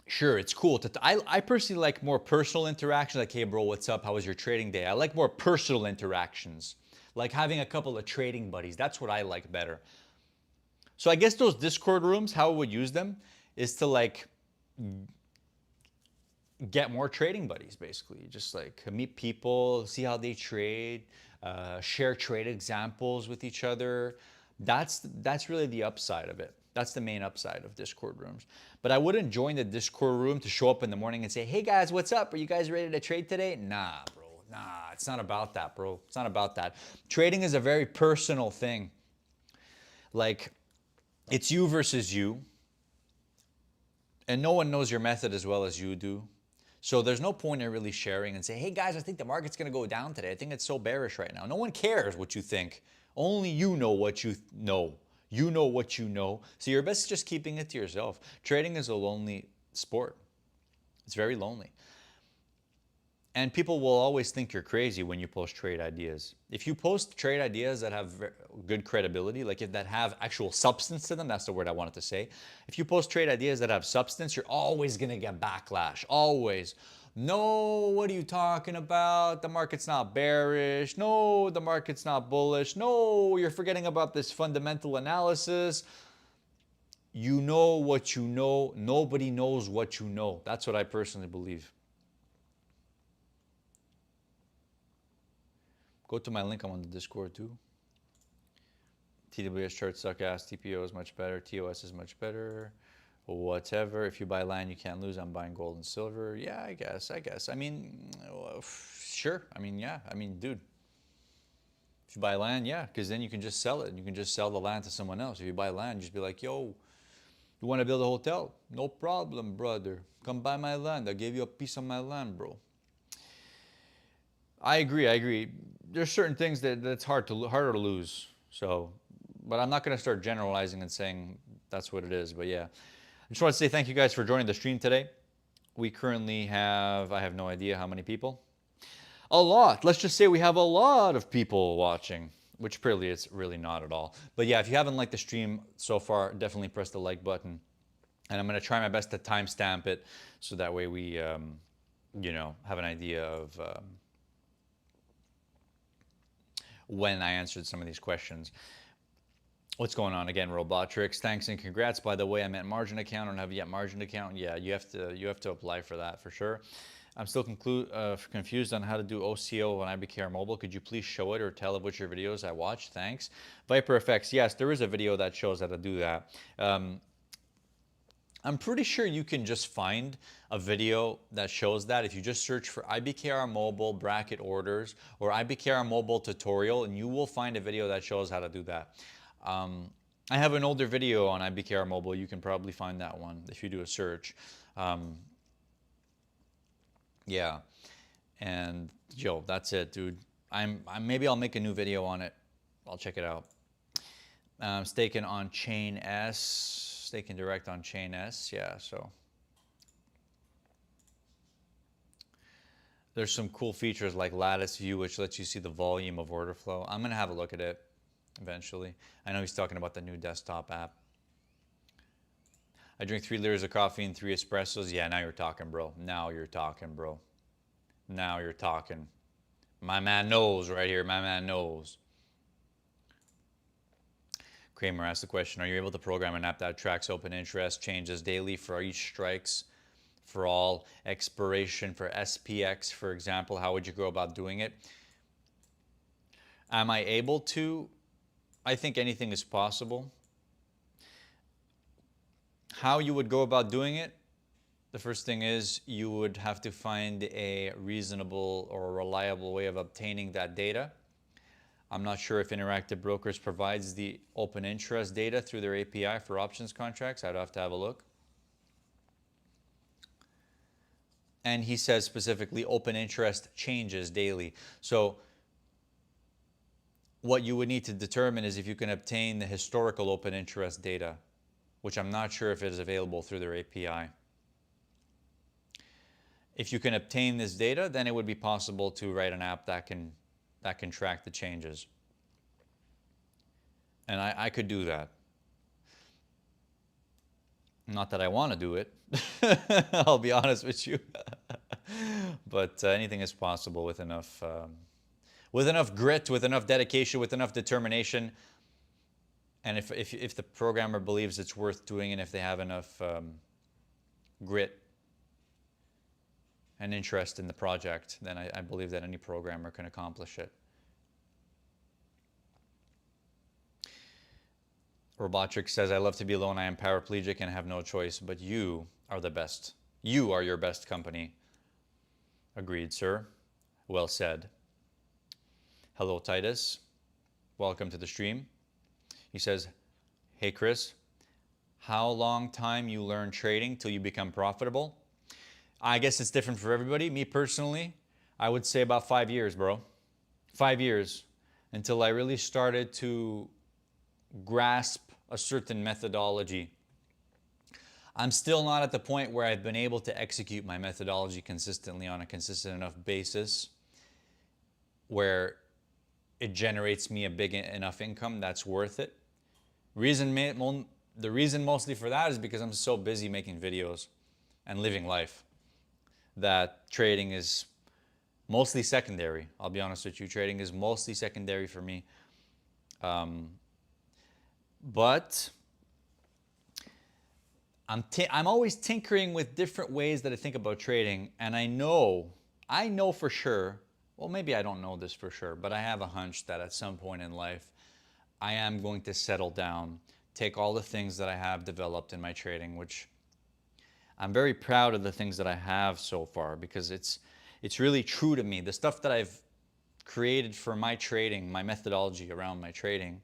Sure, it's cool. I personally like more personal interactions, like, hey, bro, what's up? How was your trading day? I like more personal interactions, like having a couple of trading buddies. That's what I like better. So I guess those Discord rooms, how I would use them is to like get more trading buddies, basically. Just like meet people, see how they trade, share trade examples with each other. That's really the upside of it. That's the main upside of Discord rooms. But I wouldn't join the Discord room to show up in the morning and say, "Hey guys, what's up? Are you guys ready to trade today?" Nah, bro. Nah, it's not about that, bro. It's not about that. Trading is a very personal thing. Like, it's you versus you. And no one knows your method as well as you do. So there's no point in really sharing and say, hey guys, I think the market's going to go down today. I think it's so bearish right now. No one cares what you think. Only you know what you know. You know what you know. So you're best just keeping it to yourself. Trading is a lonely sport. It's very lonely. And people will always think you're crazy when you post trade ideas. If you post trade ideas that have good credibility, like if that have actual substance to them, that's the word I wanted to say. If you post trade ideas that have substance, you're always going to get backlash. Always. No, what are you talking about? The market's not bearish. No, the market's not bullish. No, you're forgetting about this fundamental analysis. You know what you know. Nobody knows what you know. That's what I personally believe. Go to my link. I'm on the Discord too. TWS chart suck ass. TPO is much better. TOS is much better. Whatever. If you buy land, you can't lose. I'm buying gold and silver. Yeah, I guess. I mean, sure. I mean, yeah. I mean, dude. If you buy land, yeah, because then you can just sell it. You can just sell the land to someone else. If you buy land, just be like, yo, you want to build a hotel? No problem, brother. Come buy my land. I'll give you a piece of my land, bro. I agree. There's certain things that's harder to lose. So, but I'm not going to start generalizing and saying that's what it is. But yeah, I just want to say thank you guys for joining the stream today. We currently have, I have no idea how many people. A lot. Let's just say we have a lot of people watching, which really it's really not at all. But yeah, if you haven't liked the stream so far, definitely press the like button. And I'm going to try my best to timestamp it so that way we, you know, have an idea of when I answered some of these questions. What's going on again, Robotrix? Thanks and congrats. By the way, I meant margin account. I don't have yet margin account. Yeah, you have to apply for that for sure. I'm still confused on how to do OCO on IBKR mobile. Could you please show it or tell of which your videos I watched? Thanks. Viper Effects. Yes, there is a video that shows how to do that. I'm pretty sure you can just find a video that shows that if you just search for IBKR mobile bracket orders or IBKR mobile tutorial, and you will find a video that shows how to do that. I have an older video on IBKR mobile. You can probably find that one if you do a search. Yeah, and yo, that's it, dude. Maybe I'll make a new video on it. I'll check it out. Staking on Chain S. Staking direct on Chain S, yeah, so. There's some cool features like Lattice View, which lets you see the volume of order flow. I'm going to have a look at it eventually. I know he's talking about the new desktop app. I drink 3 liters of coffee and 3 espressos. Yeah, now you're talking, bro. Now you're talking, bro. Now you're talking. My man knows right here. My man knows. Kramer asked the question, are you able to program an app that tracks open interest changes daily for each strikes, for all expiration, for SPX, for example? How would you go about doing it? Am I able to? I think anything is possible. How you would go about doing it? The first thing is you would have to find a reasonable or reliable way of obtaining that data. I'm not sure if Interactive Brokers provides the open interest data through their API for options contracts. I'd have to have a look. And he says specifically open interest changes daily. So what you would need to determine is if you can obtain the historical open interest data, which I'm not sure if it is available through their API. If you can obtain this data, then it would be possible to write an app that can track the changes. And I could do that. Not that I want to do it. I'll be honest with you. But anything is possible with enough grit, with enough dedication, with enough determination. And if the programmer believes it's worth doing, and if they have enough grit and interest in the project, then I believe that any programmer can accomplish it. Robotric says, I love to be alone. I am paraplegic and have no choice, but you are the best. You are your best company. Agreed, sir. Well said. Hello, Titus. Welcome to the stream. He says, hey, Chris, how long time you learn trading till you become profitable. I guess it's different for everybody. Me personally, I would say about 5 years, bro. 5 years until I really started to grasp a certain methodology. I'm still not at the point where I've been able to execute my methodology consistently on a consistent enough basis where it generates me a big enough income that's worth it. The reason mostly for that is because I'm so busy making videos and living life that trading is mostly secondary. I'll be honest with you, trading is mostly secondary for me. But I'm always tinkering with different ways that I think about trading, and I know for sure, well, maybe I don't know this for sure, but I have a hunch that at some point in life, I am going to settle down, take all the things that I have developed in my trading, which I'm very proud of the things that I have so far because it's really true to me. The stuff that I've created for my trading, my methodology around my trading,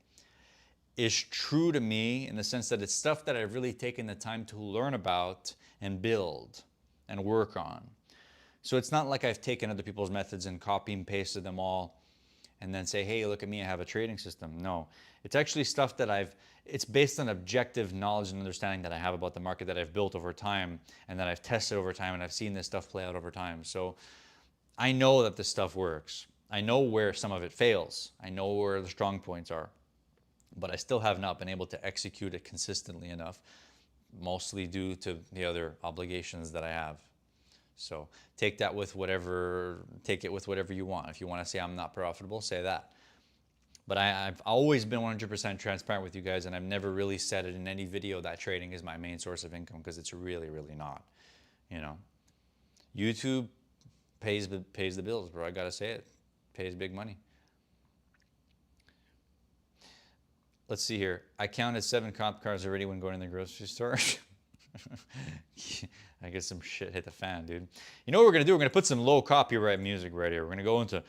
is true to me in the sense that it's stuff that I've really taken the time to learn about and build and work on. So it's not like I've taken other people's methods and copy and pasted them all and then say, hey, look at me, I have a trading system. No, it's actually stuff that it's based on objective knowledge and understanding that I have about the market that I've built over time and that I've tested over time, and I've seen this stuff play out over time. So I know that this stuff works. I know where some of it fails. I know where the strong points are. But I still have not been able to execute it consistently enough, mostly due to the other obligations that I have. So take it with whatever you want. If you want to say I'm not profitable, say that. But I've always been 100% transparent with you guys, and I've never really said it in any video that trading is my main source of income, because it's really, really not. You know, YouTube pays the bills, bro. I gotta say it. Pays big money. Let's see here. I counted 7 cop cars already when going to the grocery store. I guess some shit hit the fan, dude. You know what we're going to do? We're going to put some low copyright music right here. We're going to go into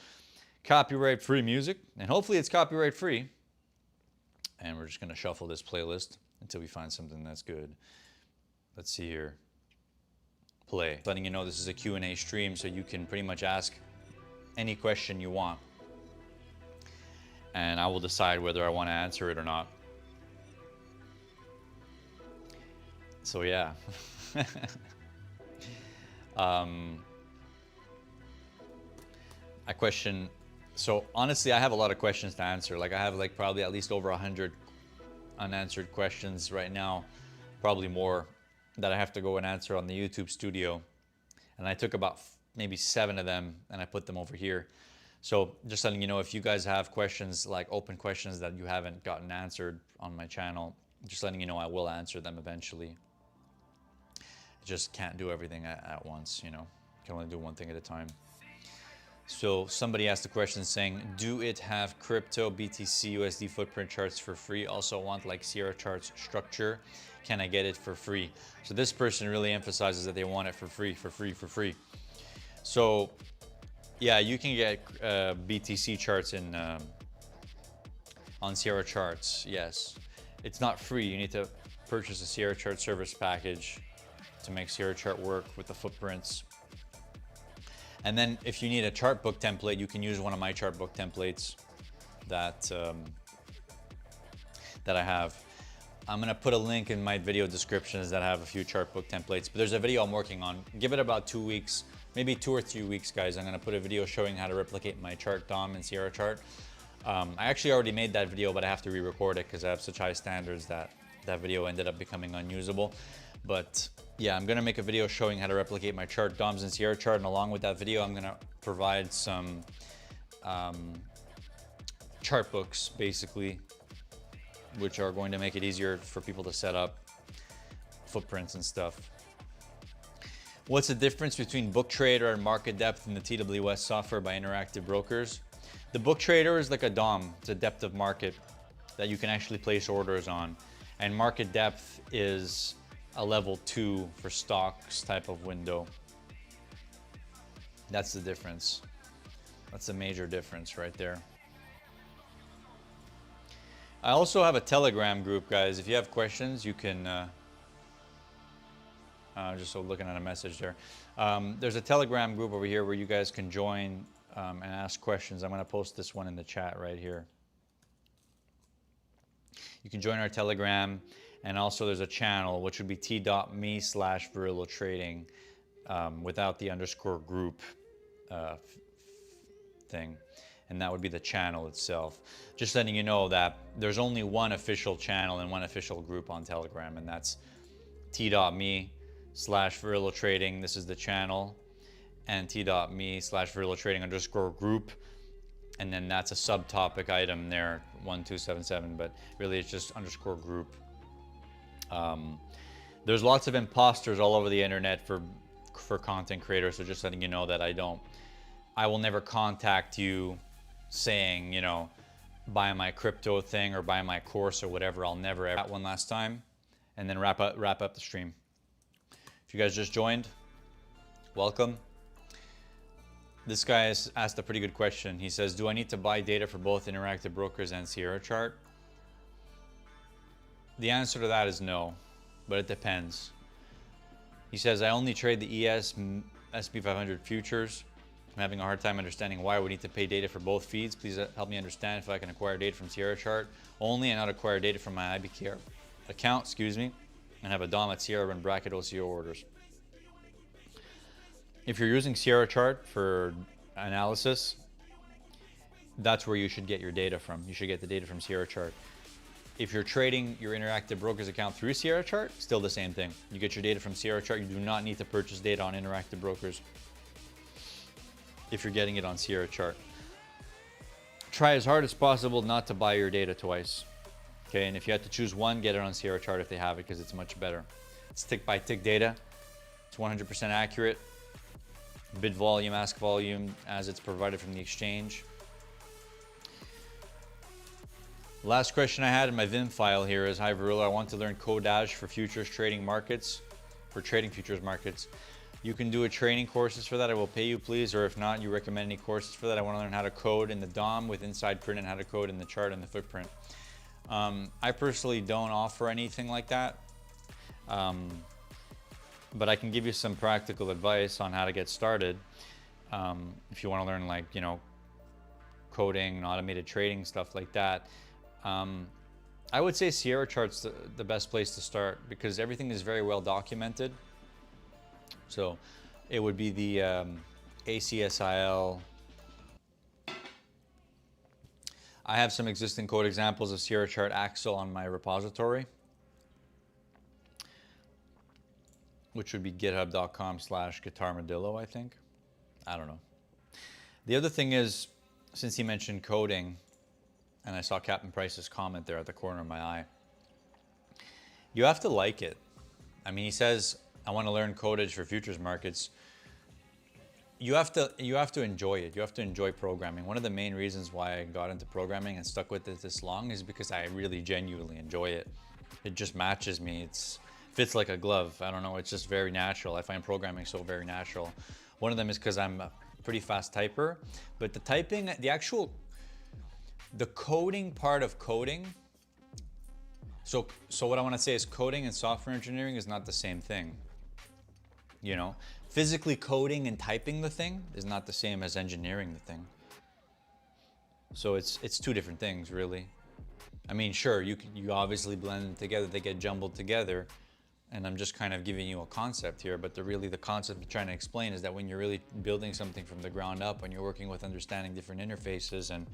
copyright-free music, and hopefully it's copyright-free. And we're just going to shuffle this playlist until we find something that's good. Let's see here. Play. Letting you know this is a Q&A stream, so you can pretty much ask any question you want. And I will decide whether I want to answer it or not. So yeah. So honestly, I have a lot of questions to answer. Like I have like probably at least over 100 unanswered questions right now, probably more, that I have to go and answer on the YouTube studio. And I took about maybe 7 of them and I put them over here. So just letting you know, if you guys have questions, like open questions that you haven't gotten answered on my channel, just letting you know I will answer them eventually. I just can't do everything at once, you know. Can only do one thing at a time. So somebody asked a question saying, do it have crypto BTC USD footprint charts for free? Also want like Sierra Charts structure. Can I get it for free? So this person really emphasizes that they want it for free. So yeah, you can get BTC charts on Sierra Charts, yes. It's not free. You need to purchase a Sierra Chart service package to make Sierra Chart work with the footprints. And then if you need a chart book template, you can use one of my chart book templates that I have. I'm gonna put a link in my video descriptions that have a few chart book templates, but there's a video I'm working on. Give it about 2 weeks, maybe 2 or 3 weeks, guys. I'm gonna put a video showing how to replicate my chart DOM in Sierra Chart. I actually already made that video, but I have to re-record it because I have such high standards that that video ended up becoming unusable. But yeah, I'm gonna make a video showing how to replicate my chart DOMs in Sierra Chart, and along with that video, I'm gonna provide some chart books, basically, which are going to make it easier for people to set up footprints and stuff. What's the difference between Book Trader and Market Depth in the TWS software by Interactive Brokers? The Book Trader is like a DOM. It's a depth of market that you can actually place orders on. And Market Depth is a level 2 for stocks type of window. That's the difference. That's a major difference right there. I also have a Telegram group, guys. If you have questions, you can Just so looking at a message there. There's a Telegram group over here where you guys can join and ask questions. I'm going to post this one in the chat right here. You can join our Telegram, and also there's a channel which would be t.me/VerrilloTrading without the underscore group thing, and that would be the channel itself. Just letting you know that there's only one official channel and one official group on Telegram, and that's t.me/VerrilloTrading. This is the channel, and t.me/VerrilloTrading_group, and then that's a subtopic item there, 1277, but really it's just underscore group. There's lots of imposters all over the internet for content creators, so just letting you know that I will never contact you saying, you know, buy my crypto thing or buy my course or whatever. I'll never ever. That one last time, and then wrap up the stream. If you guys just joined, welcome. This guy has asked a pretty good question. He says, do I need to buy data for both Interactive Brokers and Sierra Chart? The answer to that is no, but it depends. He says, I only trade the ES SP 500 futures. I'm having a hard time understanding why we need to pay data for both feeds. Please help me understand if I can acquire data from Sierra Chart only and not acquire data from my IBKR account, excuse me, and have a DOM at Sierra and bracket OCO orders. If you're using Sierra Chart for analysis, that's where you should get your data from. You should get the data from Sierra Chart. If you're trading your Interactive Brokers account through Sierra Chart, still the same thing. You get your data from Sierra Chart. You do not need to purchase data on Interactive Brokers if you're getting it on Sierra Chart. Try as hard as possible not to buy your data twice. Okay, and if you had to choose one, get it on Sierra Chart if they have it, because it's much better. It's tick by tick data. It's 100% accurate. Bid volume, ask volume, as it's provided from the exchange. Last question I had in my Vim file here is, hi Verrillo, I want to learn codage for futures trading markets, for trading futures markets. You can do a training courses for that. I will pay you, please. Or if not, you recommend any courses for that. I want to learn how to code in the DOM with inside print and how to code in the chart and the footprint. I personally don't offer anything like that. But I can give you some practical advice on how to get started. If you want to learn, like, you know, coding and automated trading, stuff like that. I would say Sierra Chart's the best place to start because everything is very well documented. So it would be the ACSIL. I have some existing code examples of Sierra Chart Axel on my repository, which would be github.com/guitarmadillo, I think. I don't know. The other thing is, since he mentioned coding, and I saw Captain Price's comment there at the corner of my eye, you have to like it. I mean, he says, I want to learn codage for futures markets. You have to enjoy it. You have to enjoy programming. One of the main reasons why I got into programming and stuck with it this long is because I really genuinely enjoy it. It just matches me. It fits like a glove. I don't know. It's just very natural. I find programming so very natural. One of them is because I'm a pretty fast typer, but the typing, the coding part of coding. So what I want to say is coding and software engineering is not the same thing. You know, physically coding and typing the thing is not the same as engineering the thing. So it's two different things, really. I mean, sure, you obviously blend them together, they get jumbled together, and I'm just kind of giving you a concept here, but the concept I'm trying to explain is that when you're really building something from the ground up, when you're working with understanding different interfaces and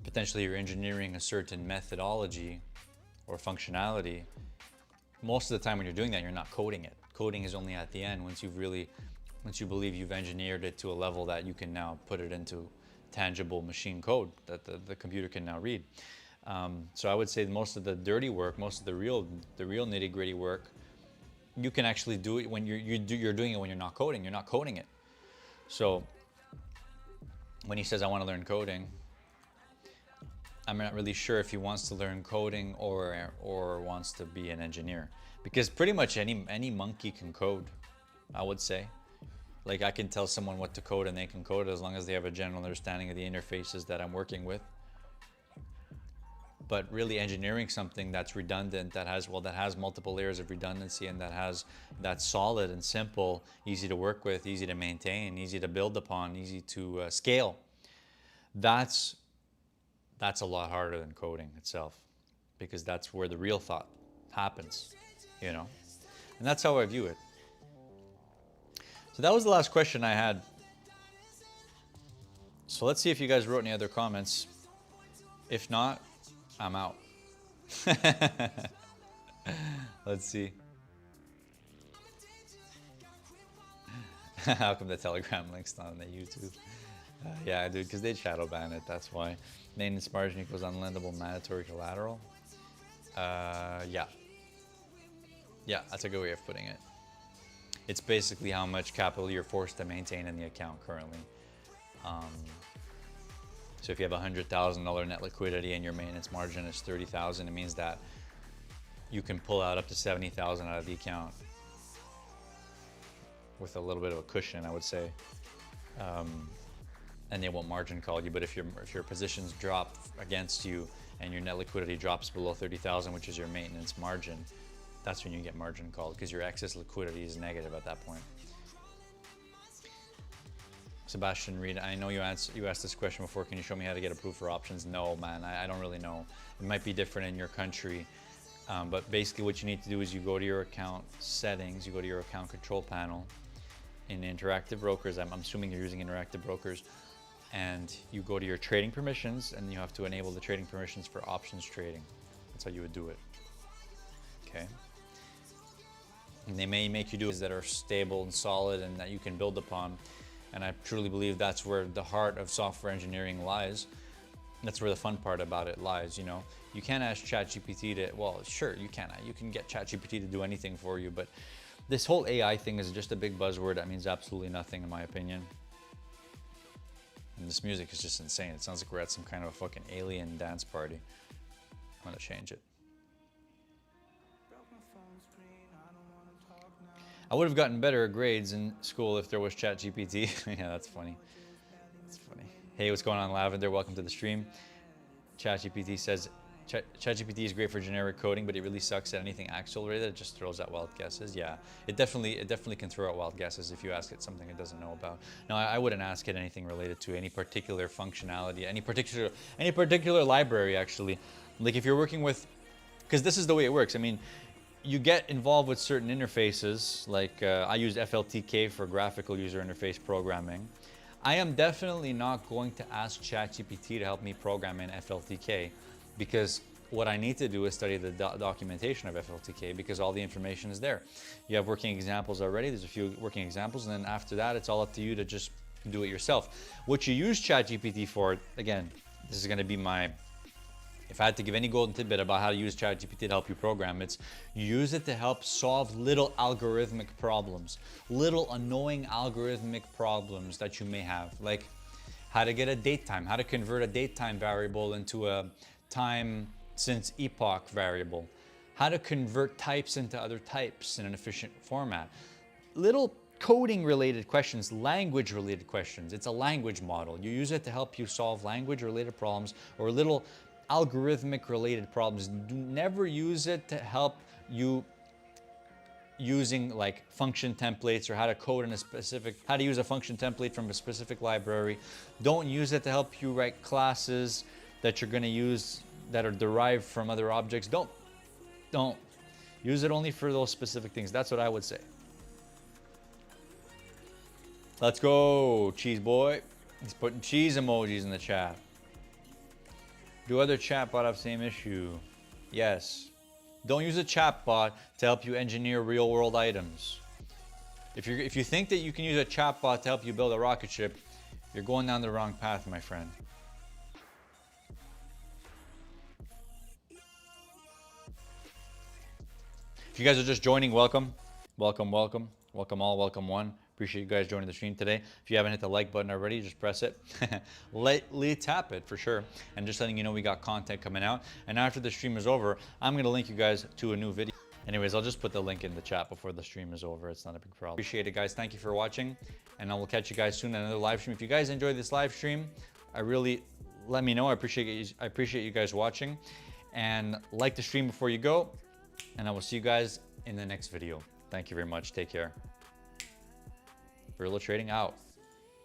potentially you're engineering a certain methodology or functionality, most of the time when you're doing that, you're not coding it. Coding is only at the end once you believe you've engineered it to a level that you can now put it into tangible machine code that the computer can now read. So I would say most of the dirty work, most of the real nitty-gritty work, you can actually do it when you're doing it when you're not coding. You're not coding it. So when he says I want to learn coding, I'm not really sure if he wants to learn coding or wants to be an engineer, because pretty much any monkey can code, I would say. Like, I can tell someone what to code and they can code as long as they have a general understanding of the interfaces that I'm working with. but really engineering something that's redundant, that has multiple layers of redundancy, and that's solid and simple, easy to work with, easy to maintain, easy to build upon, easy to scale. That's a lot harder than coding itself, because that's where the real thought happens, you know? And that's how I view it. So that was the last question I had. So let's see if you guys wrote any other comments. If not, I'm out. Let's see. How come the Telegram link's not on the YouTube? Yeah, dude, because they shadow ban it, that's why. Maintenance margin equals unlendable mandatory collateral. Yeah. Yeah, that's a good way of putting it. It's basically how much capital you're forced to maintain in the account currently. So if you have $100,000 net liquidity and your maintenance margin is $30,000, it means that you can pull out up to $70,000 out of the account with a little bit of a cushion, I would say. And they won't margin call you. But if your positions drop against you and your net liquidity drops below 30,000, which is your maintenance margin, that's when you get margin called, because your excess liquidity is negative at that point. Sebastian Reed, I know you asked this question before. Can you show me how to get approved for options? No, man, I don't really know. It might be different in your country. But basically what you need to do is you go to your account settings, you go to your account control panel in Interactive Brokers. I'm assuming you're using Interactive Brokers. And you go to your trading permissions, and you have to enable the trading permissions for options trading. That's how you would do it. Okay. And they may make you do things that are stable and solid and that you can build upon. And I truly believe that's where the heart of software engineering lies. That's where the fun part about it lies, you know. You can't ask ChatGPT to, well, sure, you can. You can get ChatGPT to do anything for you, but this whole AI thing is just a big buzzword that means absolutely nothing, in my opinion. And this music is just insane. It sounds like we're at some kind of a fucking alien dance party. I'm gonna change it. I would have gotten better grades in school if there was ChatGPT. Yeah, that's funny. That's funny. Hey, what's going on, Lavender? Welcome to the stream. ChatGPT says, ChatGPT is great for generic coding, but it really sucks at anything actual related. It just throws out wild guesses. Yeah, it definitely can throw out wild guesses if you ask it something it doesn't know about. No, I wouldn't ask it anything related to any particular functionality, any particular library, actually. Like if you're working with, because this is the way it works. I mean, you get involved with certain interfaces, like I use FLTK for graphical user interface programming. I am definitely not going to ask ChatGPT to help me program in FLTK, because what I need to do is study the documentation of FLTK, because all the information is there. You have working examples already. There's a few working examples, and then after that, it's all up to you to just do it yourself. What you use ChatGPT for, again, this is going to be my, if I had to give any golden tidbit about how to use ChatGPT to help you program, it's use it to help solve little algorithmic problems, little annoying algorithmic problems that you may have, like how to get a date time, how to convert a date time variable into a time since epoch variable, how to convert types into other types in an efficient format. Little coding related questions, language related questions. It's a language model. You use it to help you solve language related problems or little algorithmic related problems. Do never use it to help you using like function templates or how to code in a specific, how to use a function template from a specific library. Don't use it to help you write classes that you're going to use that are derived from other objects. Don't use it only for those specific things. That's what I would say. Let's go, cheese boy. He's putting cheese emojis in the chat. Do other chatbot have same issue? Yes. Don't use a chatbot to help you engineer real world items. If you think that you can use a chatbot to help you build a rocket ship, you're going down the wrong path, my friend. If you guys are just joining, welcome. Welcome, welcome. Welcome all, welcome one. Appreciate you guys joining the stream today. If you haven't hit the like button already, just press it. Lightly tap it for sure. And just letting you know we got content coming out. And after the stream is over, I'm going to link you guys to a new video. Anyways, I'll just put the link in the chat before the stream is over. It's not a big problem. Appreciate it, guys. Thank you for watching. And I will catch you guys soon in another live stream. If you guys enjoyed this live stream, let me know. I appreciate you guys watching. and like the stream before you go. And I will see you guys in the next video. Thank you very much. Take care. VerrilloTrading out.